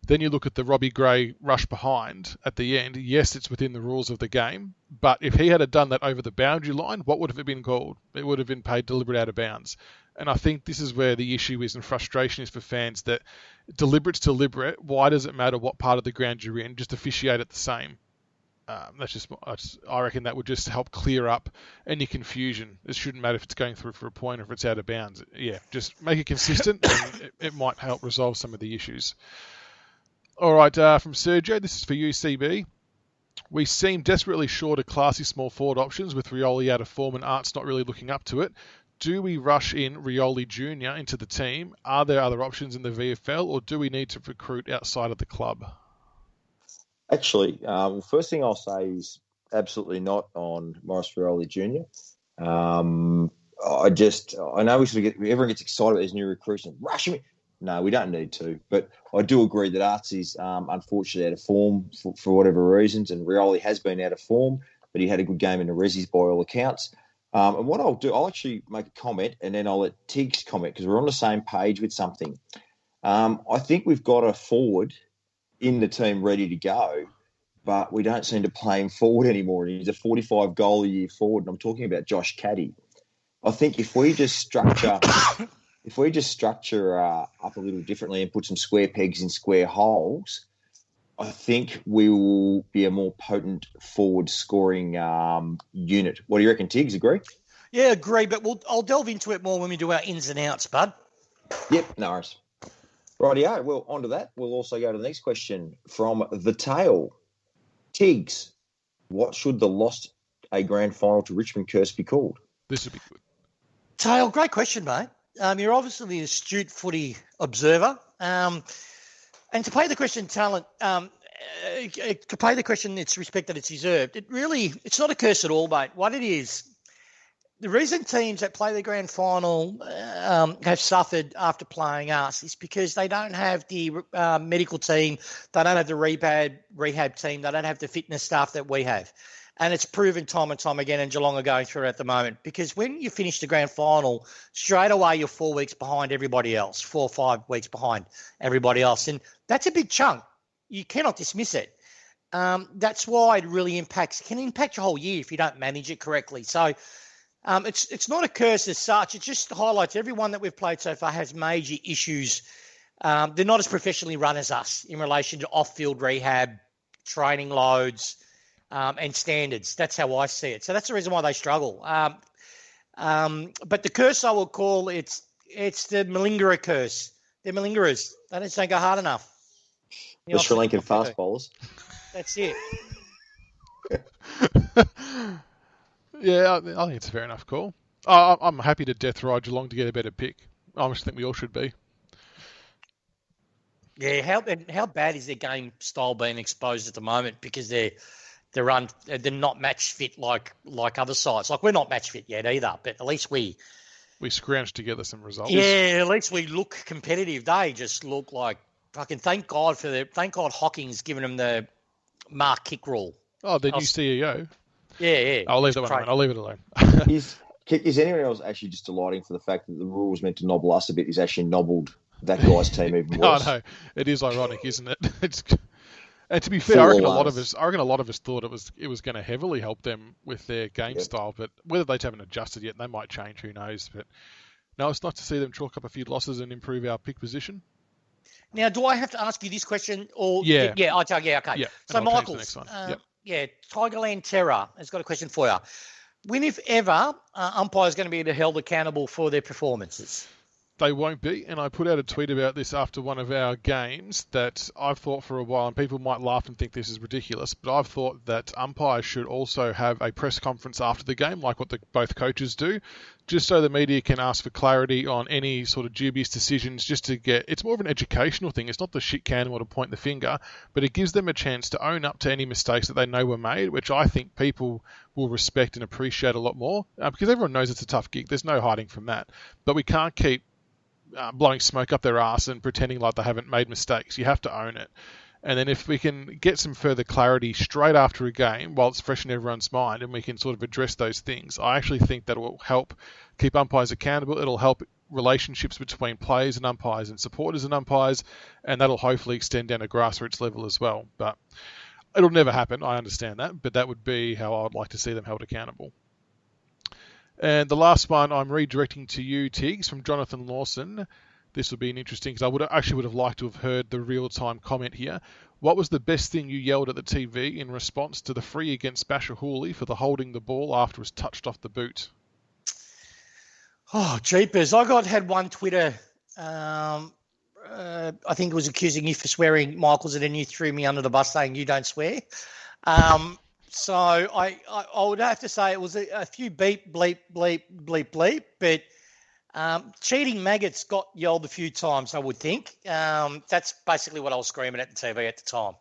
[SPEAKER 1] Then you look at the Robbie Gray rush behind at the end. Yes, it's within the rules of the game, but if he had done that over the boundary line, what would have it been called? It would have been paid deliberate out of bounds. And I think this is where the issue is and frustration is for fans, that deliberate's deliberate. Why does it matter what part of the ground you're in? Just officiate it the same. I reckon that would just help clear up any confusion. It shouldn't matter if it's going through for a point or if it's out of bounds. Yeah, just make it consistent and it might help resolve some of the issues. All right, from Sergio, this is for you, CB. We seem desperately short of classy small forward options with Rioli out of form and Arts not really looking up to it. Do we rush in Rioli Jr. into the team? Are there other options in the VFL, or do we need to recruit outside of the club?
[SPEAKER 3] Actually, first thing I'll say is absolutely not on Maurice Rioli Jr. I know everyone gets excited about these new recruits and rush him. No, we don't need to. But I do agree that Arts is unfortunately out of form for whatever reasons, and Rioli has been out of form, but he had a good game in the Rezzies by all accounts. And what I'll do, I'll actually make a comment, and then I'll let Tiggs comment because we're on the same page with something. I think we've got a forward in the team ready to go, but we don't seem to play him forward anymore. He's a 45-goal-a-year forward, and I'm talking about Josh Caddy. I think if we just structure up a little differently and put some square pegs in square holes, I think we will be a more potent forward scoring unit. What do you reckon, Tiggs? Agree?
[SPEAKER 2] Yeah, agree, but I'll delve into it more when we do our ins and outs, bud.
[SPEAKER 3] Yep, no worries. Rightio. Well, on to that. We'll also go to the next question from The Tail. Tiggs, what should the lost a grand final to Richmond curse be called?
[SPEAKER 1] This would be good.
[SPEAKER 2] Tail, great question, mate. You're obviously an astute footy observer. And to pay the question its respect that it's deserved, it's not a curse at all, mate. What it is, the reason teams that play the grand final have suffered after playing us is because they don't have the medical team, they don't have the rehab team, they don't have the fitness staff that we have. And it's proven time and time again, and Geelong are going through it at the moment. Because when you finish the grand final, straight away you're 4 weeks behind everybody else, 4 or 5 weeks behind everybody else. And that's a big chunk. You cannot dismiss it. That's why it really can impact your whole year if you don't manage it correctly. So it's not a curse as such. It just highlights everyone that we've played so far has major issues. They're not as professionally run as us in relation to off-field rehab, training loads, and standards. That's how I see it. So that's the reason why they struggle. But the curse I will call it's the malingerer curse. They're malingerers. They don't go hard enough.
[SPEAKER 3] The Sri Lankan fast bowlers.
[SPEAKER 2] That's it.
[SPEAKER 1] Yeah, I think it's a fair enough call. I'm happy to death ride Geelong to get a better pick. I just think we all should be.
[SPEAKER 2] Yeah, how bad is their game style being exposed at the moment? Because they're not match fit like other sides. Like we're not match fit yet either, but at least we
[SPEAKER 1] scrounged together some results.
[SPEAKER 2] Yeah, at least we look competitive. They just look like fucking. Thank God Hocking's given them the mark kick rule.
[SPEAKER 1] Oh, the new CEO.
[SPEAKER 2] Yeah.
[SPEAKER 1] I'll leave that one alone. I'll leave it alone.
[SPEAKER 3] Is anyone else actually just delighting for the fact that the rule was meant to nobble us a bit? Is actually nobbled that guy's team even worse?
[SPEAKER 1] No, it is ironic, isn't it? And to be fair, I reckon a lot of us thought it was going to heavily help them with their game style, but whether they haven't adjusted yet, they might change. Who knows? But no, it's nice to see them chalk up a few losses and improve our pick position.
[SPEAKER 2] Now, do I have to ask you this question? Or
[SPEAKER 1] yeah,
[SPEAKER 2] okay.
[SPEAKER 1] Yeah,
[SPEAKER 2] so, Michaels, Tigerland Terror has got a question for you. When, if ever, umpires going to be held accountable for their performances?
[SPEAKER 1] they won't be. And I put out a tweet about this after one of our games that I've thought for a while, and people might laugh and think this is ridiculous, but I've thought that umpires should also have a press conference after the game, like what both coaches do, just so the media can ask for clarity on any sort of dubious decisions, just to get... It's more of an educational thing. It's not the shit can or to point the finger, but it gives them a chance to own up to any mistakes that they know were made, which I think people will respect and appreciate a lot more, because everyone knows it's a tough gig. There's no hiding from that. But we can't keep blowing smoke up their ass and pretending like they haven't made mistakes. You have to own it. And then if we can get some further clarity straight after a game while it's fresh in everyone's mind, and we can sort of address those things, I actually think that will help keep umpires accountable. It'll help relationships between players and umpires and supporters and umpires, and that'll hopefully extend down to grassroots level as well. But it'll never happen, I understand that, but that would be how I would like to see them held accountable. And the last one I'm redirecting to you, Tiggs, from Jonathan Lawson. This would be an interesting, because I would have liked to have heard the real-time comment here. What was the best thing you yelled at the TV in response to the free against Basher Hooley for the holding the ball after it was touched off the boot?
[SPEAKER 2] Oh, jeepers. I had one Twitter, I think it was accusing you for swearing, Michaels, and then you threw me under the bus saying you don't swear. So I would have to say it was a few beep, bleep, bleep, bleep, bleep, but cheating maggots got yelled a few times, I would think. That's basically what I was screaming at the TV at the time.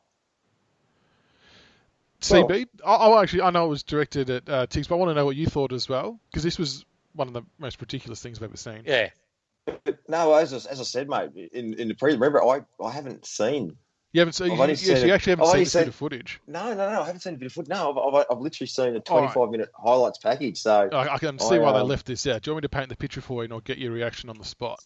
[SPEAKER 1] CB? I know it was directed at Tiggs, but I want to know what you thought as well, because this was one of the most ridiculous things I've ever seen.
[SPEAKER 2] Yeah.
[SPEAKER 3] No, as I said, mate, in the pre, remember, I haven't seen...
[SPEAKER 1] You haven't seen? You actually haven't seen the footage.
[SPEAKER 3] No, I haven't seen a bit of footage. No, I've literally seen a 25-minute highlights package. So
[SPEAKER 1] I can see why they left this out. Do you want me to paint the picture for you and I'll get your reaction on the spot?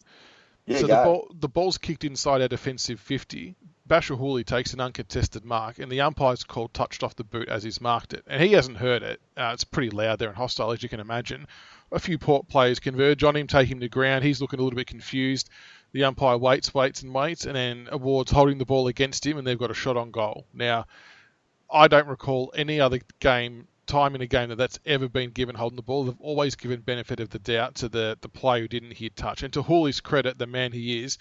[SPEAKER 3] Yeah,
[SPEAKER 1] so the ball's kicked inside our defensive 50. Basher Hooley takes an uncontested mark, and the umpire's called touched off the boot as he's marked it. And he hasn't heard it. It's pretty loud there and hostile, as you can imagine. A few Port players converge on him, take him to ground. He's looking a little bit confused. The umpire waits, and then awards holding the ball against him, and they've got a shot on goal. Now, I don't recall any other time in a game that's ever been given holding the ball. They've always given benefit of the doubt to the player who didn't hear touch. And to Hooley's credit, the man he is,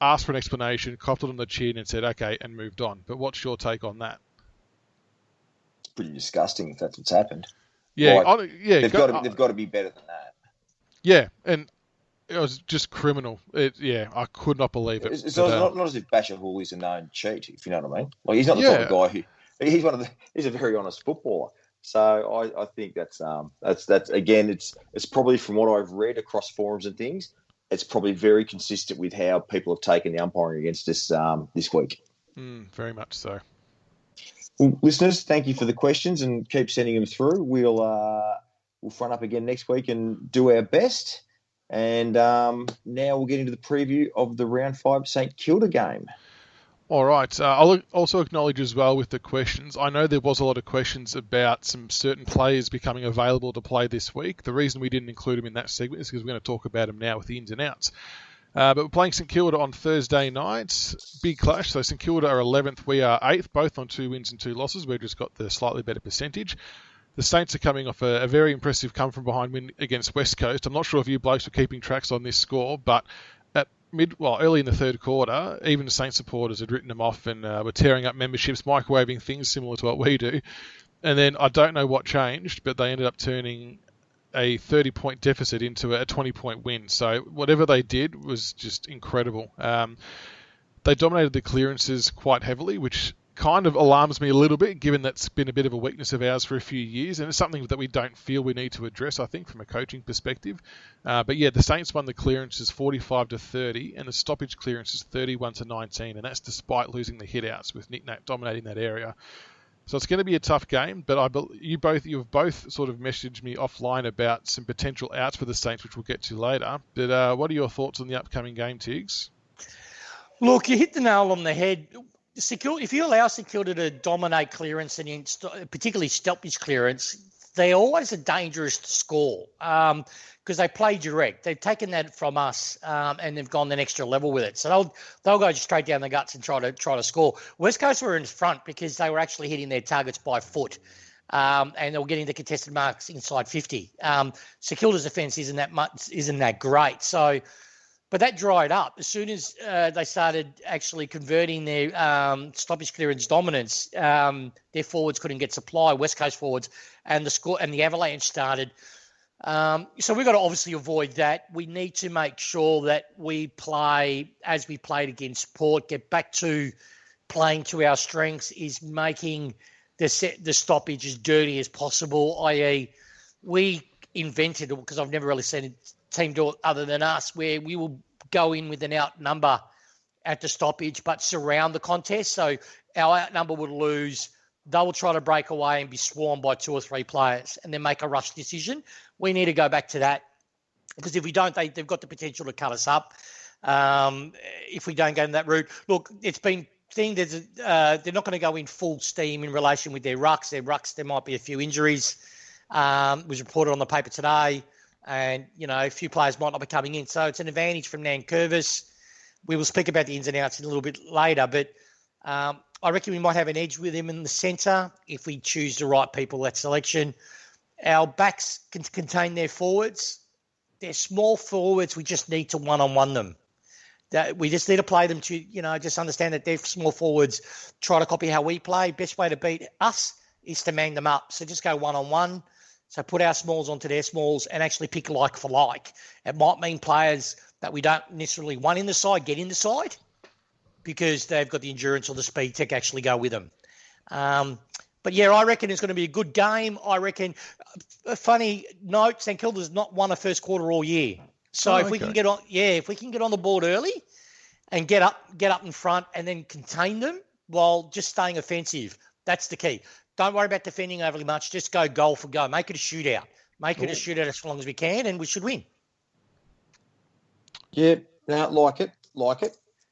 [SPEAKER 1] asked for an explanation, copped it on the chin and said, okay, and moved on. But what's your take on that?
[SPEAKER 3] It's pretty disgusting if that's what's happened.
[SPEAKER 1] Yeah,
[SPEAKER 3] they've got to be better than that.
[SPEAKER 1] Yeah, and it was just criminal. I could not believe it.
[SPEAKER 3] It's not as if Basher Hooley's a known cheat, if you know what I mean. Like, he's not the type of guy who he's a very honest footballer. So I think that's again, it's probably, from what I've read across forums and things, it's probably very consistent with how people have taken the umpiring against us this week.
[SPEAKER 1] Very much so.
[SPEAKER 3] Well, listeners, thank you for the questions and keep sending them through. We'll front up again next week and do our best. And now we'll get into the preview of the Round 5 St Kilda game.
[SPEAKER 1] All right. I'll also acknowledge as well with the questions. I know there was a lot of questions about some certain players becoming available to play this week. The reason we didn't include them in that segment is because we're going to talk about them now with the ins and outs. But we're playing St Kilda on Thursday night. Big clash. So St Kilda are 11th. We are 8th, both on 2 wins and 2 losses. We've just got the slightly better percentage. The Saints are coming off a very impressive come-from-behind win against West Coast. I'm not sure if you blokes were keeping tracks on this score, but early in the third quarter, even the Saints supporters had written them off and were tearing up memberships, microwaving things similar to what we do. And then I don't know what changed, but they ended up turning a 30-point deficit into a 20-point win. So whatever they did was just incredible. They dominated the clearances quite heavily, which kind of alarms me a little bit, given that's been a bit of a weakness of ours for a few years, and it's something that we don't feel we need to address, I think, from a coaching perspective. But yeah, the Saints won the clearances 45-30, and the stoppage clearances 31-19, and that's despite losing the hit-outs, with Nick Nat dominating that area. So it's going to be a tough game, but you've both sort of messaged me offline about some potential outs for the Saints, which we'll get to later. But what are your thoughts on the upcoming game, Tiggs?
[SPEAKER 2] Look, you hit the nail on the head. If you allow St Kilda to dominate clearance and particularly stoppage clearance, they're always dangerous to score because they play direct. They've taken that from us and they've gone the extra level with it. So they'll go straight down the guts and try to score. West Coast were in front because they were actually hitting their targets by foot and they were getting the contested marks inside 50. St Kilda's defence isn't that great. So But that dried up as soon as they started actually converting their stoppage clearance dominance. Their forwards couldn't get supply, West Coast forwards, and the avalanche started. So we've got to obviously avoid that. We need to make sure that we play as we played against Port. Get back to playing to our strengths, is making the stoppage as dirty as possible. I.e., we invented it, because I've never really seen a team do it other than us, where we will go in with an outnumber at the stoppage but surround the contest. So our outnumber would lose. They will try to break away and be swarmed by 2 or 3 players and then make a rush decision. We need to go back to that, because if we don't, they've got the potential to cut us up if we don't go in that route. Look, it's been thing. They're not going to go in full steam in relation with their rucks. There might be a few injuries. Was reported on the paper today, and a few players might not be coming in. So it's an advantage from Nankervis. We will speak about the ins and outs a little bit later, but I reckon we might have an edge with him in the centre if we choose the right people at selection. Our backs can contain their forwards. They're small forwards. We just need to one-on-one them. We just need to play them to, just understand that they're small forwards. Try to copy how we play. Best way to beat us is to man them up. So just go one-on-one. So put our smalls onto their smalls and actually pick like for like. It might mean players that we don't necessarily want in the side get in the side because they've got the endurance or the speed to actually go with them. But yeah, I reckon it's going to be a good game. I reckon, a funny note, St Kilda's not won a first quarter all year. So if we can get on the board early and get up in front and then contain them while just staying offensive, that's the key. Don't worry about defending overly much. Just go goal for goal. Make it a shootout. Make it a shootout as long as we can, and we should win.
[SPEAKER 3] Yeah, no, like it.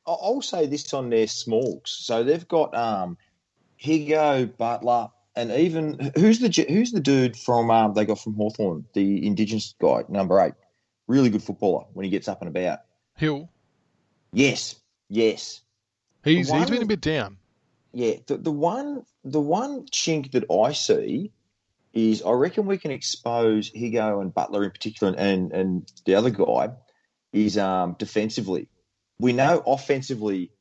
[SPEAKER 3] I'll say this on their smalls. So they've got Higo, Butler, and even who's the dude from they got from Hawthorn, the Indigenous guy, number 8, really good footballer when he gets up and about.
[SPEAKER 1] Hill.
[SPEAKER 3] Yes.
[SPEAKER 1] He's been a bit down.
[SPEAKER 3] Yeah, the one chink that I see is I reckon we can expose Higo and Butler in particular, and the other guy is defensively. We know offensively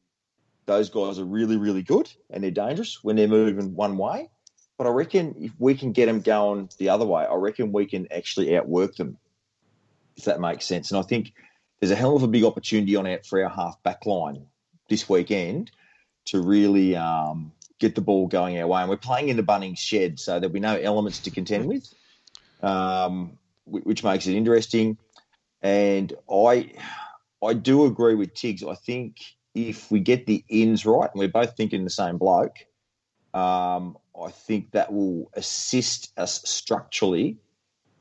[SPEAKER 3] those guys are really, really good and they're dangerous when they're moving one way. But I reckon if we can get them going the other way, I reckon we can actually outwork them, if that makes sense. And I think there's a hell of a big opportunity for our half back line this weekend to really get the ball going our way. And we're playing in the Bunnings shed, so there'll be no elements to contend with, which makes it interesting. And I do agree with Tiggs. I think if we get the ins right, and we're both thinking the same bloke, I think that will assist us structurally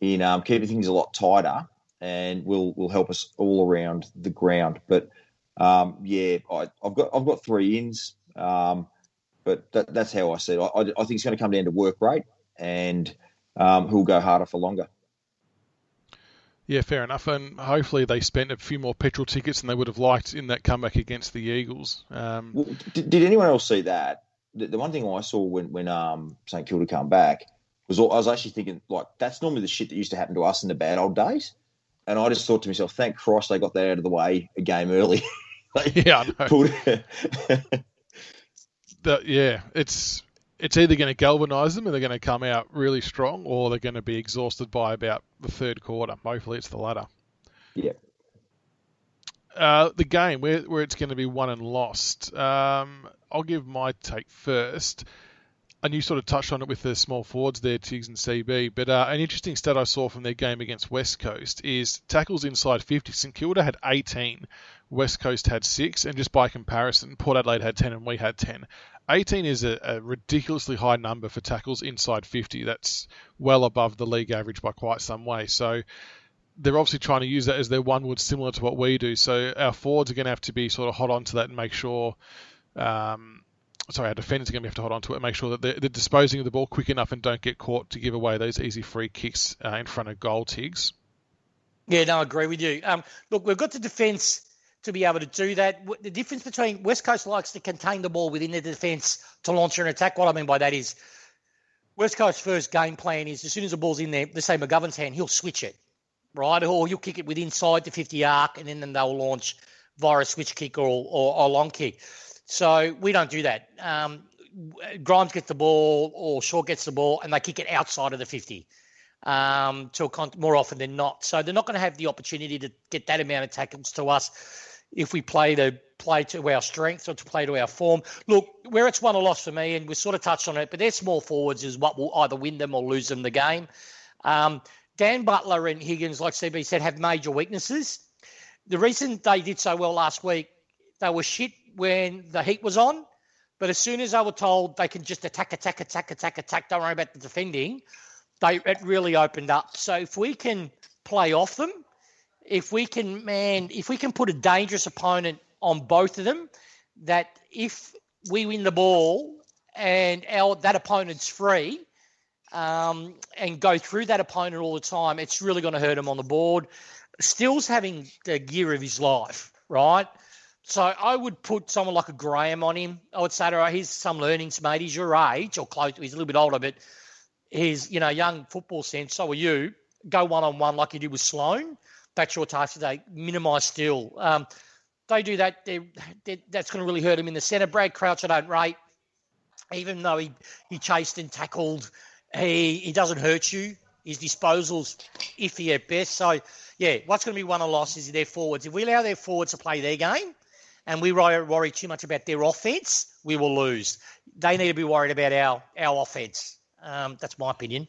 [SPEAKER 3] in keeping things a lot tighter and will help us all around the ground. But I've got 3 ins, but that's how I see it. I think it's going to come down to work rate and who'll go harder for longer.
[SPEAKER 1] Yeah, fair enough. And hopefully they spent a few more petrol tickets than they would have liked in that comeback against the Eagles.
[SPEAKER 3] Well, did anyone else see that? The one thing I saw when St Kilda come back was I was actually thinking, like, that's normally the shit that used to happen to us in the bad old days. And I just thought to myself, thank Christ they got that out of the way a game early.
[SPEAKER 1] Yeah, I know. It's either going to galvanise them and they're going to come out really strong, or they're going to be exhausted by about the third quarter. Hopefully it's the latter.
[SPEAKER 3] Yeah.
[SPEAKER 1] The game where it's going to be won and lost. I'll give my take first. And you sort of touched on it with the small forwards there, Tiggs and CB. But an interesting stat I saw from their game against West Coast is tackles inside 50. St Kilda had 18. West Coast had 6. And just by comparison, Port Adelaide had 10 and we had 10. 18 is a ridiculously high number for tackles inside 50. That's well above the league average by quite some way. So they're obviously trying to use that as their one would, similar to what we do. So our forwards are going to have to be sort of hot onto that and make sure... our defenders are going to have to hold on to it and make sure that they're disposing of the ball quick enough and don't get caught to give away those easy free kicks in front of goal, Tiggs.
[SPEAKER 2] Yeah, no, I agree with you. Look, we've got the defence to be able to do that. The difference between West Coast likes to contain the ball within the defence to launch an attack. What I mean by that is West Coast's first game plan is as soon as the ball's in there, let's say McGovern's hand, he'll switch it. right? Or you'll kick it with inside the 50 arc, and then they'll launch via a switch kick or a long kick. So we don't do that. Grimes gets the ball or Shaw gets the ball, and they kick it outside of the 50 more often than not. So they're not going to have the opportunity to get that amount of tackles to us if we play to our strengths or to play to our form. Look, where it's won or lost for me, and we sort of touched on it, but their small forwards is what will either win them or lose them the game. Dan Butler and Higgins, like CB said, have major weaknesses. The reason they did so well last week, they were shit when the heat was on, but as soon as they were told they can just attack, don't worry about the defending, it really opened up. So if we can play off them, if we can put a dangerous opponent on both of them, that if we win the ball and that opponent's free and go through that opponent all the time, it's really going to hurt him on the board. Still's having the year of his life, right? So I would put someone like a Graham on him. I would say to her, here's some learnings, mate. He's your age or close. He's a little bit older, but he's, young football sense. So are you. Go one-on-one like you did with Sloane. That's your task today. Minimise Still. They do that. That's going to really hurt him in the centre. Brad Crouch, I don't rate. Even though he chased and tackled, he doesn't hurt you. His disposal's iffy at best. So, yeah, what's going to be won or lost is their forwards. If we allow their forwards to play their game and we worry too much about their offence, we will lose. They need to be worried about our offence. That's my opinion.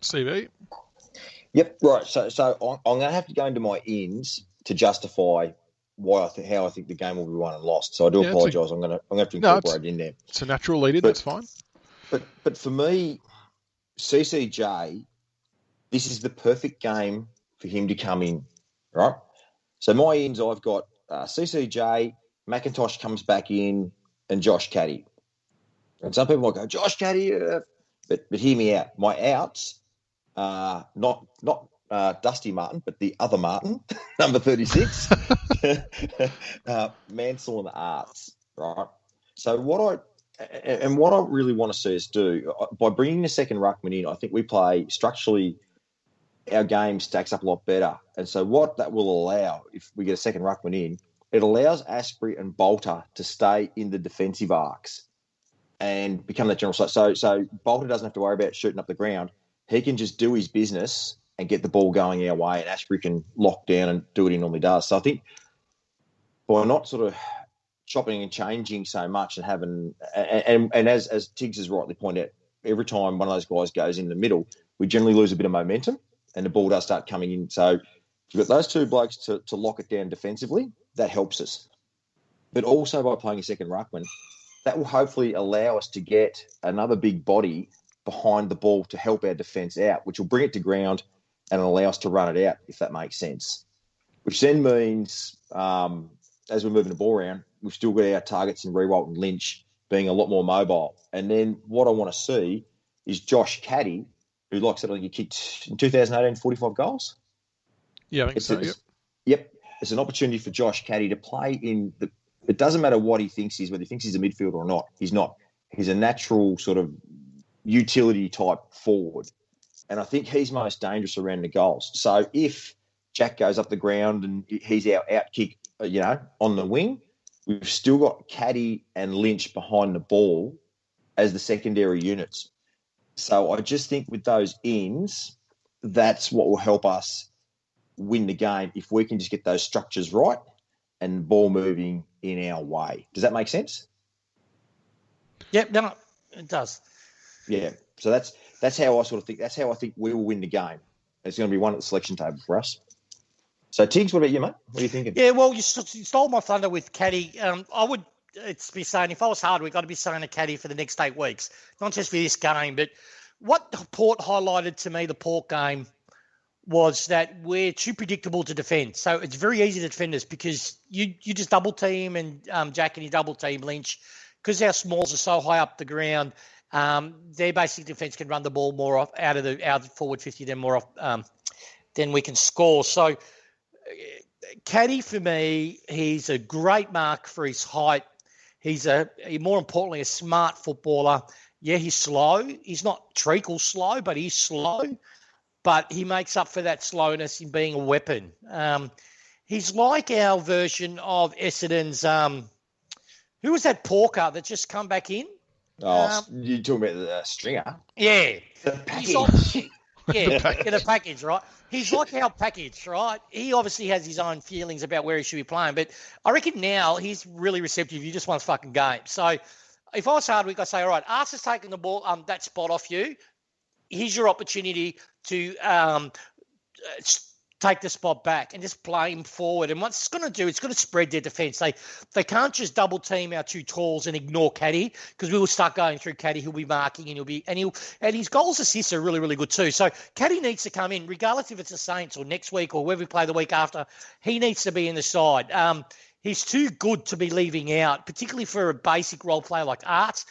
[SPEAKER 1] CV?
[SPEAKER 3] Yep, right. So I'm going to have to go into my ins to justify how I think the game will be won and lost. So I do apologise. I'm going to have to incorporate it in there.
[SPEAKER 1] It's a natural lead in. That's fine.
[SPEAKER 3] But for me, CCJ, this is the perfect game for him to come in, right? So my ins, I've got CCJ, McIntosh comes back in, and Josh Caddy. And some people might go, Josh Caddy, but hear me out. My outs, not Dusty Martin, but the other Martin, number 36, Mansell and Arts, right? So what I really want to see us do, by bringing the second ruckman in, I think we play structurally, our game stacks up a lot better. And so what that will allow, if we get a second ruckman in, it allows Asprey and Bolter to stay in the defensive arcs and become that general side. So Bolter doesn't have to worry about shooting up the ground. He can just do his business and get the ball going our way, and Asprey can lock down and do what he normally does. So I think by not sort of chopping and changing so much and having and as Tiggs has rightly pointed out, every time one of those guys goes in the middle, we generally lose a bit of momentum and the ball does start coming in. So if you've got those two blokes to lock it down defensively, that helps us. But also by playing a second ruckman, that will hopefully allow us to get another big body behind the ball to help our defence out, which will bring it to ground and allow us to run it out, if that makes sense. Which then means, as we're moving the ball around, we've still got our targets in Rewalt and Lynch being a lot more mobile. And then what I want to see is Josh Caddy, who, like I said, he kicked in 2018 45 goals.
[SPEAKER 1] Yeah, I think so,
[SPEAKER 3] Yep. It's an opportunity for Josh Caddy to play in the... It doesn't matter what he thinks he is, whether he thinks he's a midfielder or not. He's not. He's a natural sort of utility type forward. And I think he's most dangerous around the goals. So if Jack goes up the ground and he's our out kick, on the wing, we've still got Caddy and Lynch behind the ball as the secondary units. So I just think with those ins, that's what will help us win the game if we can just get those structures right and the ball moving in our way. Does that make sense?
[SPEAKER 2] Yep, no, it does.
[SPEAKER 3] Yeah. So that's how I sort of think. That's how I think we will win the game. It's going to be one at the selection table for us. So, Tiggs, what about you, mate? What are you thinking?
[SPEAKER 2] Yeah, well, you stole my thunder with Caddy. I would be saying, if I was hard, we've got to be saying a Caddy for the next 8 weeks, not just for this game. But what Port highlighted to me, the Port game, was that we're too predictable to defend. So it's very easy to defend us because you just double team and Jack and you double team Lynch. Because our smalls are so high up the ground, their basic defence can run the ball more off out of the forward 50 than we can score. So Caddy, for me, he's a great mark for his height. He's more importantly, a smart footballer. Yeah, he's slow. He's not treacle slow, but he's slow. but he makes up for that slowness in being a weapon. He's like our version of Essendon's. Who was that Porker that just come back in?
[SPEAKER 3] You're talking about the stringer?
[SPEAKER 2] Yeah.
[SPEAKER 3] The package.
[SPEAKER 2] The package, right? He's like our package, right? He obviously has his own feelings about where he should be playing, but I reckon now he's really receptive. He just wants fucking game. So if I was Hardwick, I'd say, all right, Arthur's taking the ball, that spot off you. Here's your opportunity to take the spot back and just play him forward. And what it's going to do, it's going to spread their defence. They can't just double team our two talls and ignore Caddy, because we will start going through Caddy. He'll be marking and his goals assists are really, really good too. So Caddy needs to come in, regardless if it's the Saints or next week or where we play the week after. He needs to be in the side. He's too good to be leaving out, particularly for a basic role player like Arts.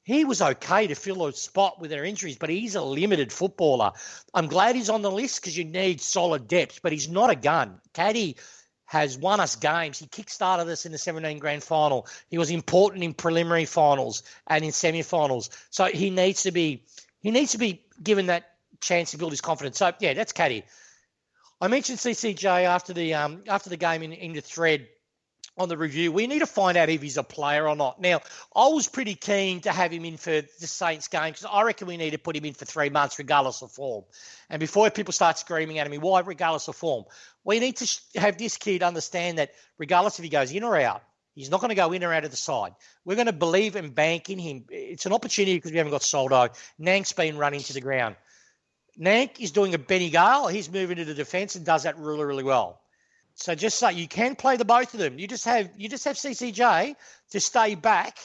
[SPEAKER 2] He was okay to fill a spot with their injuries, but he's a limited footballer. I'm glad he's on the list because you need solid depth, but he's not a gun. Caddy has won us games. He kick-started us in the 17 grand final. He was important in preliminary finals and in semi-finals. So he needs to be given that chance to build his confidence. So, yeah, that's Caddy. I mentioned CCJ after the game in the thread on the review. We need to find out if he's a player or not. Now, I was pretty keen to have him in for the Saints game because I reckon we need to put him in for 3 months regardless of form. And before people start screaming at me, why regardless of form? We need to have this kid understand that regardless if he goes in or out, he's not going to go in or out of the side. We're going to believe and bank in him. It's an opportunity because we haven't got Soldo. Nank's been run into the ground. Nank is doing a Benny Gale. He's moving to the defence and does that really, really well. So just say you can play the both of them. You just have CCJ to stay back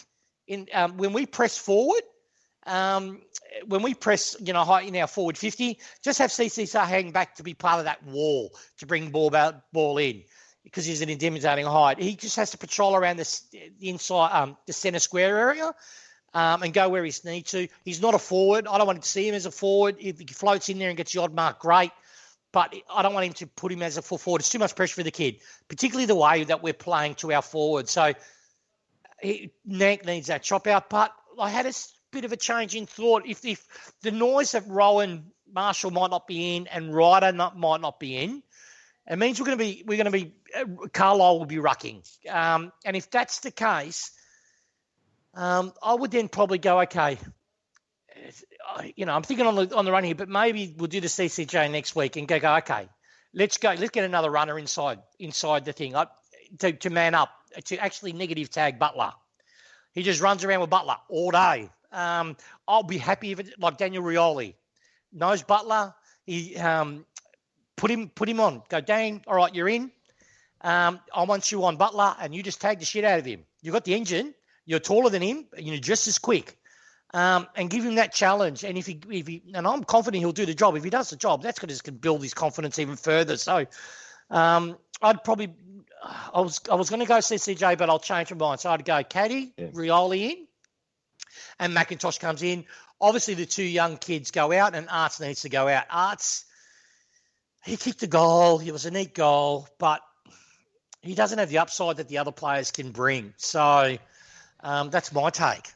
[SPEAKER 2] in when we press forward. When we press, high in our forward 50, just have CCJ hang back to be part of that wall to bring ball in because he's an intimidating height. He just has to patrol around the inside, the centre square area. And go where he needs to. He's not a forward. I don't want to see him as a forward. If he floats in there and gets the odd mark, great. But I don't want him to put him as a full forward. It's too much pressure for the kid, particularly the way that we're playing to our forward. So Nank needs that chop out. But I had a bit of a change in thought. If the noise that Rowan Marshall might not be in and Ryder might not be in, it means we're going to be Carlisle will be rucking. And if that's the case, I would then probably go, okay, I'm thinking on the run here, but maybe we'll do the CCJ next week and go, okay, let's get another runner inside the thing to man up, to actually negative tag Butler. He just runs around with Butler all day. I'll be happy if it, like Daniel Rioli knows Butler. He put him on. Go, Dan, all right, you're in. I want you on Butler, and you just tag the shit out of him. You've got the engine. You're taller than him, and you're just as quick. And give him that challenge. And if he, and I'm confident he'll do the job. If he does the job, that's going to build his confidence even further. So, I'd probably, I was going to go CCJ, but I'll change my mind. So I'd go Caddy, Rioli in, and McIntosh comes in. Obviously, the two young kids go out, and Arts needs to go out. Arts, he kicked a goal. It was a neat goal, but he doesn't have the upside that the other players can bring. So that's my take.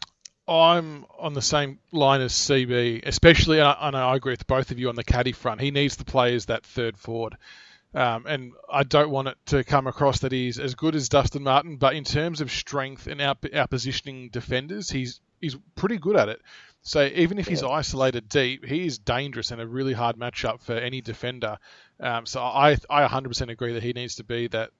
[SPEAKER 1] I'm on the same line as CB, especially, and I agree with both of you on the Caddy front. He needs to play as that third forward. And I don't want it to come across that he's as good as Dustin Martin, but in terms of strength and our positioning defenders, he's pretty good at it. So even if he's isolated deep, he is dangerous and a really hard matchup for any defender. So I 100% agree that he needs to be that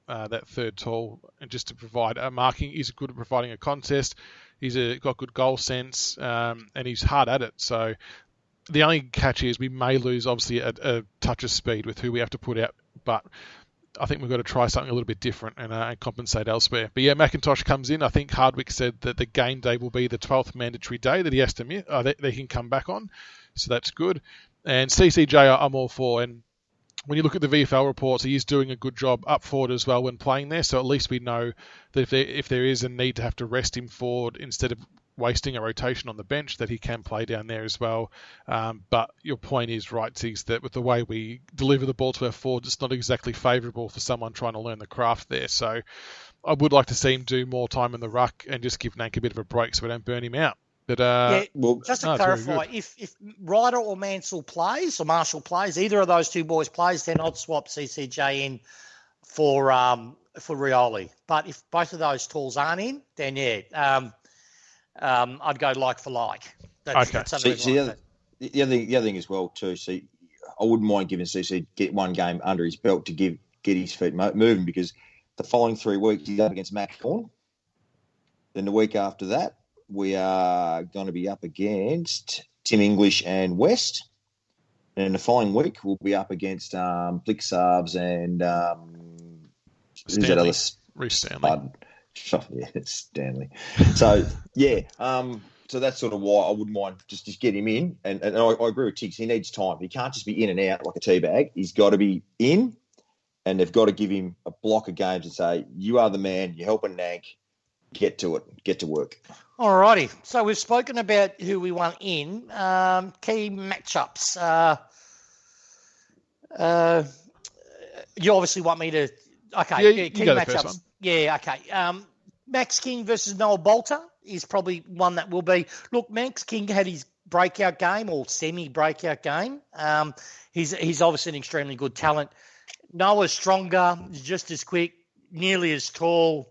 [SPEAKER 1] third tall, and just to provide a marking. He's good at providing a contest. He's got good goal sense, and he's hard at it. So the only catch is we may lose, obviously, a touch of speed with who we have to put out. But I think we've got to try something a little bit different and compensate elsewhere. But yeah, McIntosh comes in. I think Hardwick said that the game day will be the 12th mandatory day that he has to miss, they can come back on. So that's good. And CCJ I'm all for. And when you look at the VFL reports, he is doing a good job up forward as well when playing there. So at least we know that if there is a need to have to rest him forward instead of wasting a rotation on the bench, that he can play down there as well. But your point is right, Tiggs, that with the way we deliver the ball to our forwards, it's not exactly favourable for someone trying to learn the craft there. So I would like to see him do more time in the ruck and just give Nank a bit of a break so we don't burn him out. But
[SPEAKER 2] just to clarify, if Ryder or Mansell plays or Marshall plays, either of those two boys plays, then I'd swap CCJ in for Rioli. But if both of those tools aren't in, then I'd go like for like. That's
[SPEAKER 3] the other thing as well too. See, I wouldn't mind giving CC get one game under his belt to get his feet moving, because the following 3 weeks he's up against Mac Horn. Then the week after that, we are going to be up against Tim English and West. And in the following week, we'll be up against Blixarves and who's that other?
[SPEAKER 1] Reece Stanley.
[SPEAKER 3] Yeah, it's Stanley. So, so that's sort of why I wouldn't mind just get him in. And I agree with Tiggs. He needs time. He can't just be in and out like a teabag. He's got to be in, and they've got to give him a block of games and say, you are the man, you're helping Nank, get to it, get to work.
[SPEAKER 2] All righty. So we've spoken about who we want in. Key matchups. You obviously want me to... Okay, key matchups. Yeah, okay. Max King versus Noah Bolter is probably one that will be... Look, Max King had his breakout game or semi-breakout game. He's obviously an extremely good talent. Noah's stronger, just as quick, nearly as tall.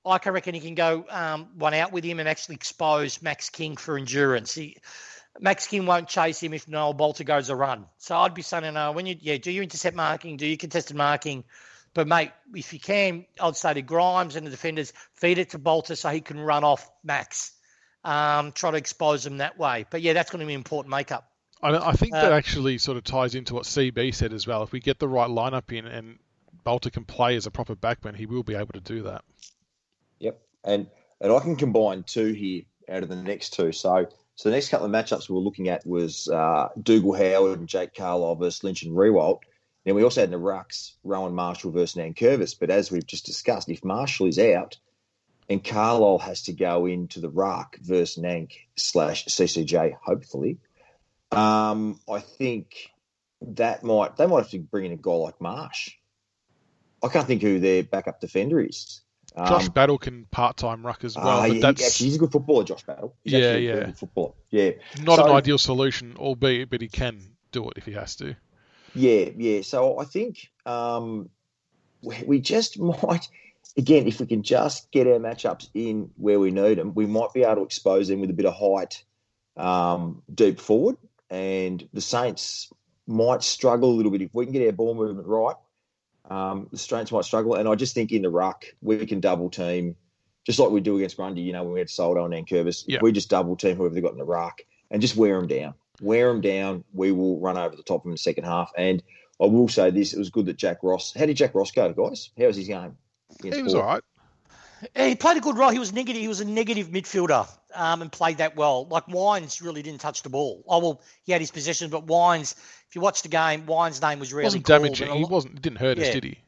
[SPEAKER 2] I reckon he can go one out with him and actually expose Max King for endurance. Max King won't chase him if Noel Bolter goes a run. So I'd be saying, when you do your intercept marking, do your contested marking. But, mate, if you can, I'd say to Grimes and the defenders, feed it to Bolter so he can run off Max. Try to expose him that way. But, that's going to be an important makeup.
[SPEAKER 1] I think that actually sort of ties into what CB said as well. If we get the right lineup in and Bolter can play as a proper backman, he will be able to do that.
[SPEAKER 3] Yep, and I can combine 2 here out of the next 2. So the next couple of matchups we were looking at was Dougal Howard and Jake Carlisle versus Lynch and Rewalt. Then we also had in the rucks Rowan Marshall versus Nankervis. But as we've just discussed, if Marshall is out and Carlisle has to go into the ruck versus Nank/CCJ, hopefully, I think they might have to bring in a guy like Marsh. I can't think who their backup defender is.
[SPEAKER 1] Josh Battle can part-time ruck as well. But
[SPEAKER 3] he's a good footballer, Josh Battle. He's a good footballer. Yeah.
[SPEAKER 1] Not an ideal solution, albeit, but he can do it if he has to.
[SPEAKER 3] Yeah. So I think we just might, again, if we can just get our matchups in where we need them, we might be able to expose them with a bit of height deep forward. And the Saints might struggle a little bit. If we can get our ball movement right, the Saints might struggle. And I just think in the ruck, we can double team, just like we do against Grundy, when we had Soldo and Nankervis. If we just double team whoever they've got in the ruck and just wear them down. We will run over the top of them in the second half. And I will say this, it was good that Jack Ross... How did Jack Ross go, guys? How was his game?
[SPEAKER 1] He was all right.
[SPEAKER 2] He played a good role. He was negative. He was a negative midfielder and played that well. Like Wines really didn't touch the ball. Oh, well, he had his possession, but Wines, if you watch the game, Wines' name was really
[SPEAKER 1] wasn't damaging. He didn't hurt us, did he?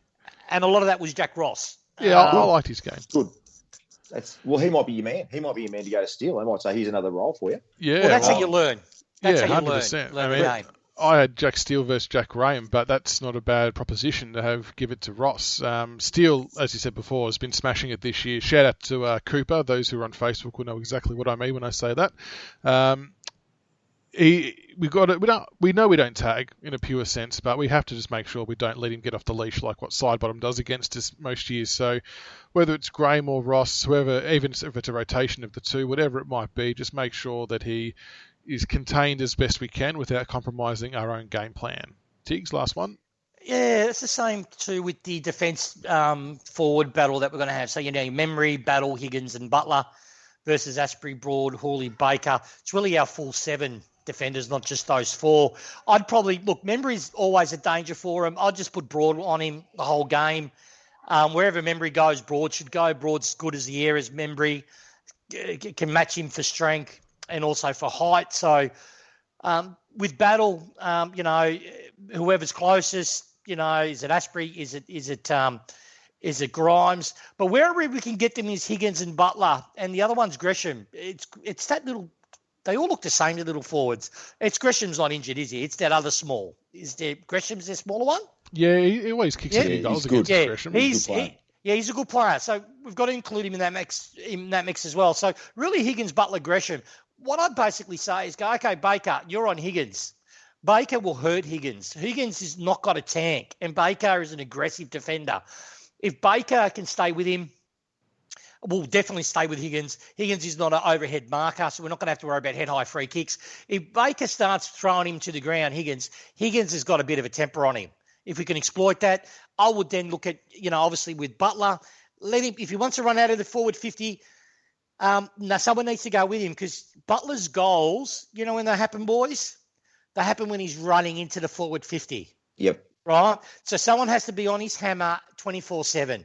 [SPEAKER 2] And a lot of that was Jack Ross.
[SPEAKER 1] Yeah, I liked his game.
[SPEAKER 3] Good. He might be your man. He might be your man to go to steal. I might say here's another role for you.
[SPEAKER 1] Yeah,
[SPEAKER 2] well, that's how you learn. That's how you
[SPEAKER 1] 100%.
[SPEAKER 2] learn the game.
[SPEAKER 1] I had Jack Steele versus Jack Graham, but that's not a bad proposition to give it to Ross. Steele, as you said before, has been smashing it this year. Shout out to Cooper. Those who are on Facebook will know exactly what I mean when I say that. We know we don't tag in a pure sense, but we have to just make sure we don't let him get off the leash like what Sidebottom does against us most years. So whether it's Graham or Ross, whoever, even if it's a rotation of the two, whatever it might be, just make sure that he is contained as best we can without compromising our own game plan. Tiggs, last one.
[SPEAKER 2] Yeah, it's the same too with the defence forward battle that we're going to have. So, Memory, Battle, Higgins and Butler versus Asprey, Broad, Hawley, Baker. It's really our full 7 defenders, not just those 4. I'd probably, Memory's always a danger for him. I'd just put Broad on him the whole game. Wherever Memory goes, Broad should go. Broad's good as the air as Memory. Can match him for strength and also for height. So with Battle, whoever's closest, is it Asprey? Is it Grimes? But wherever we can get them is Higgins and Butler, and the other one's Gresham. It's that little. They all look the same, the little forwards. It's Gresham's not injured, is he? It's that other small. Gresham's the smaller one?
[SPEAKER 1] Yeah, he always kicks in goals against Gresham.
[SPEAKER 2] He's a good player. So we've got to include him in that mix as well. So really, Higgins, Butler, Gresham. what I'd basically say is go, okay, Baker, you're on Higgins. Baker will hurt Higgins. Higgins has not got a tank, and Baker is an aggressive defender. If Baker can stay with him, we'll definitely stay with Higgins. Higgins is not an overhead marker, so we're not going to have to worry about head-high free kicks. If Baker starts throwing him to the ground, Higgins has got a bit of a temper on him. If we can exploit that, I would then look at, obviously with Butler, let him, if he wants to run out of the forward 50, now someone needs to go with him because Butler's goals, when they happen, boys, they happen when he's running into the forward 50.
[SPEAKER 3] Yep.
[SPEAKER 2] Right? So someone has to be on his hammer 24/7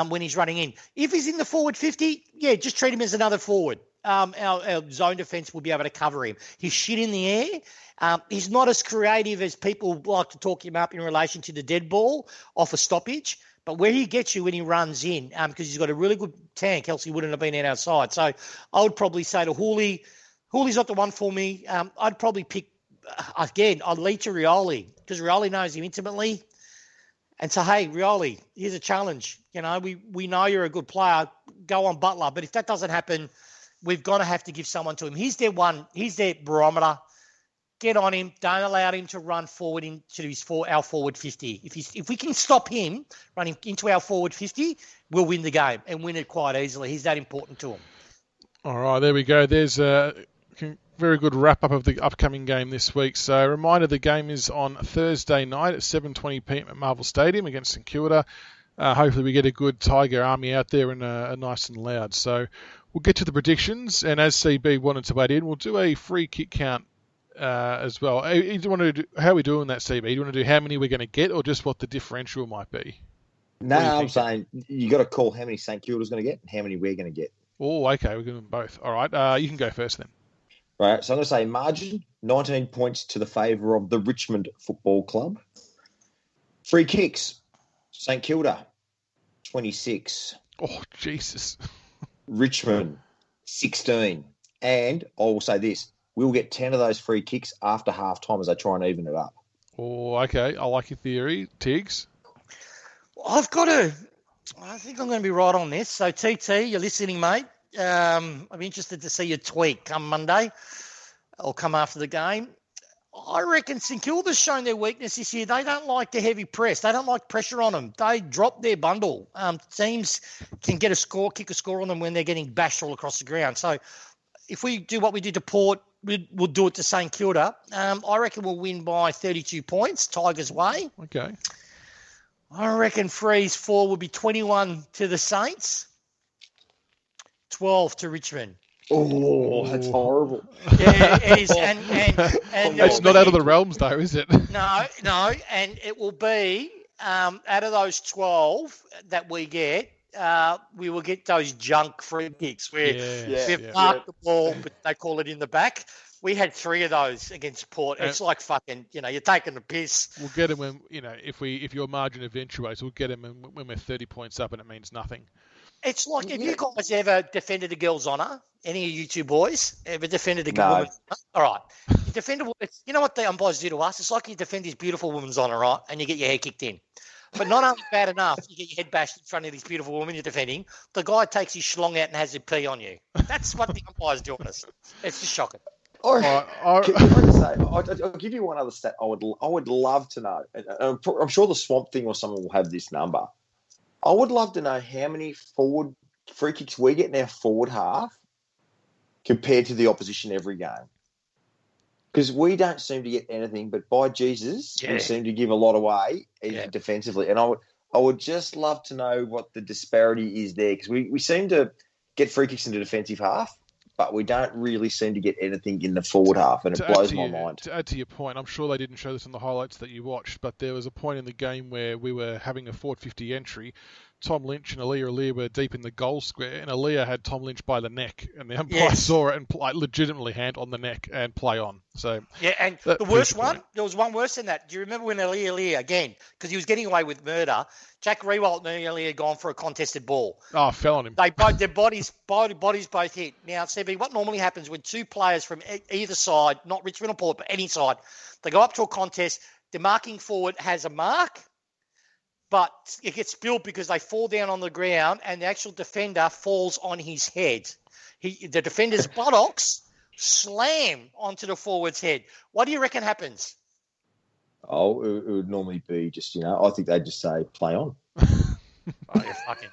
[SPEAKER 2] when he's running in. If he's in the forward 50, just treat him as another forward. Our zone defense will be able to cover him. He's shit in the air. He's not as creative as people like to talk him up in relation to the dead ball off a stoppage. But where he gets you when he runs in, because he's got a really good tank, else he wouldn't have been out outside. So I would probably say to Hooley's not the one for me. I'd probably pick, again, I'd lead to Rioli because Rioli knows him intimately. And so, hey, Rioli, here's a challenge. We know you're a good player. Go on Butler. But if that doesn't happen, we've got to have to give someone to him. He's their barometer. Get on him. Don't allow him to run forward into our forward 50. If we can stop him running into our forward 50, we'll win the game and win it quite easily. He's that important to him.
[SPEAKER 1] All right, there we go. There's a very good wrap-up of the upcoming game this week. So a reminder, the game is on Thursday night at 7:20 p.m. at Marvel Stadium against St Kilda. Hopefully we get a good Tiger army out there and a nice and loud. So we'll get to the predictions. And as CB wanted to add in, we'll do a free kick count as well. How are we doing that, CB? Do you want to do how many we're going to get or just what the differential might be?
[SPEAKER 3] No, I'm saying you got to call how many St Kilda's going to get and how many we're going to get.
[SPEAKER 1] Oh, okay. We're doing both. All right. You can go first then.
[SPEAKER 3] Right. So I'm going to say margin, 19 points to the favour of the Richmond Football Club. Free kicks, St Kilda, 26.
[SPEAKER 1] Oh, Jesus.
[SPEAKER 3] Richmond, 16. And I will say this, we'll get 10 of those free kicks after half-time as they try and even it up.
[SPEAKER 1] Oh, okay. I like your theory. Tiggs?
[SPEAKER 2] I think I'm going to be right on this. So, TT, you're listening, mate. I'm interested to see your tweet come Monday or come after the game. I reckon St Kilda's shown their weakness this year. They don't like the heavy press. They don't like pressure on them. They drop their bundle. Teams can kick a score on them when they're getting bashed all across the ground. So if we do what we did to Port, we'll do it to St Kilda. I reckon we'll win by 32 points, Tigers' way.
[SPEAKER 1] Okay.
[SPEAKER 2] I reckon Freeze 4 will be 21 to the Saints, 12 to Richmond.
[SPEAKER 3] Oh, that's horrible.
[SPEAKER 2] Yeah, it is. And
[SPEAKER 1] it's not out of the realms, though, is it?
[SPEAKER 2] No. And it will be out of those 12 that we get, we will get those junk free kicks where we've marked the ball, but they call it in the back. We had 3 of those against Port. It's like fucking, you're taking the piss.
[SPEAKER 1] We'll get them when, if your margin eventuates, we'll get them when we're 30 points up and it means nothing.
[SPEAKER 2] It's like, have you guys ever defended a girl's honour? Any of you two boys ever defended a good woman's honour? All right. You know what the umpires do to us? It's like you defend this beautiful woman's honour, right? And you get your head kicked in. But not only bad enough, you get your head bashed in front of this beautiful woman you're defending, the guy takes his schlong out and has it pee on you. That's what the umpires do on us. It's just shocking.
[SPEAKER 3] I'll give you one other stat I would love to know. I'm sure the Swamp Thing or someone will have this number. I would love to know how many forward free kicks we get in our forward half compared to the opposition every game. Because we don't seem to get anything, but by Jesus, we seem to give a lot away defensively. And I would just love to know what the disparity is there because we seem to get free kicks in the defensive half, but we don't really seem to get anything in the forward half, and it blows my mind.
[SPEAKER 1] To add to your point, I'm sure they didn't show this in the highlights that you watched, but there was a point in the game where we were having a forward 50 entry. Tom Lynch and Aaliyah were deep in the goal square, and Aaliyah had Tom Lynch by the neck, and the umpire saw it and legitimately hand on the neck and play on. So
[SPEAKER 2] and the worst one, there was one worse than that. Do you remember when Aaliyah, again, because he was getting away with murder, Jack Rewalt and Aaliyah had gone for a contested ball.
[SPEAKER 1] Oh, fell on him.
[SPEAKER 2] Their bodies both hit. Now, CB, what normally happens when 2 players from either side, not Richmond or Port, but any side, they go up to a contest, the marking forward has a mark, but it gets spilled because they fall down on the ground and the actual defender falls on his head. The defender's buttocks slam onto the forward's head. What do you reckon happens?
[SPEAKER 3] Oh, it would normally be just, I think they'd just say, play on.
[SPEAKER 2] Oh, you're fucking.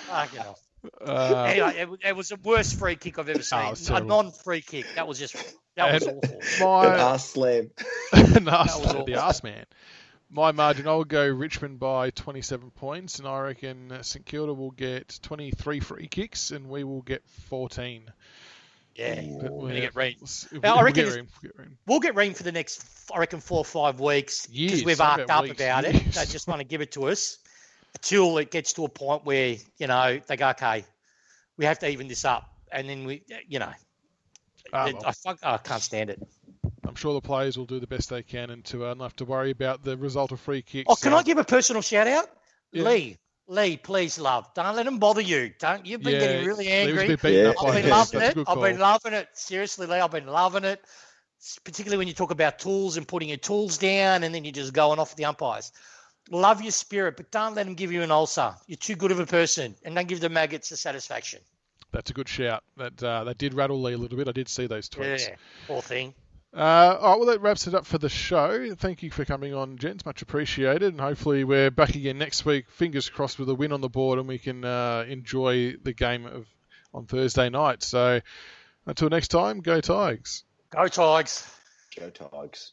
[SPEAKER 2] Fucking hell. Anyway, it was the worst free kick I've ever seen. A non-free kick. That was awful.
[SPEAKER 3] An arse slam.
[SPEAKER 1] The arse man. My margin, I'll go Richmond by 27 points, and I reckon St Kilda will get 23 free kicks, and we will get 14.
[SPEAKER 2] Yeah, we're going to get reamed.
[SPEAKER 1] I reckon
[SPEAKER 2] we'll get reamed for the next, 4 or 5 weeks because we've arced up about it. They just want to give it to us until it gets to a point where, they go, okay, we have to even this up. And then I can't stand it.
[SPEAKER 1] I'm sure the players will do the best they can and to not have to worry about the result of free kicks.
[SPEAKER 2] Oh, can I give a personal shout out? Yeah. Lee, please, love. Don't let them bother you. You've been getting really angry. I've been loving it. Seriously, Lee, I've been loving it. Particularly when you talk about tools and putting your tools down and then you're just going off the umpires. Love your spirit, but don't let them give you an ulcer. You're too good of a person, and don't give the maggots the satisfaction.
[SPEAKER 1] That's a good shout. That did rattle Lee a little bit. I did see those tweets.
[SPEAKER 2] Yeah, poor thing.
[SPEAKER 1] All right, well, that wraps it up for the show. Thank you for coming on, gents. Much appreciated. And hopefully we're back again next week, fingers crossed, with a win on the board, and we can enjoy the game on Thursday night. So until next time, go Tigers.
[SPEAKER 2] Go Tigers.
[SPEAKER 3] Go Tigers.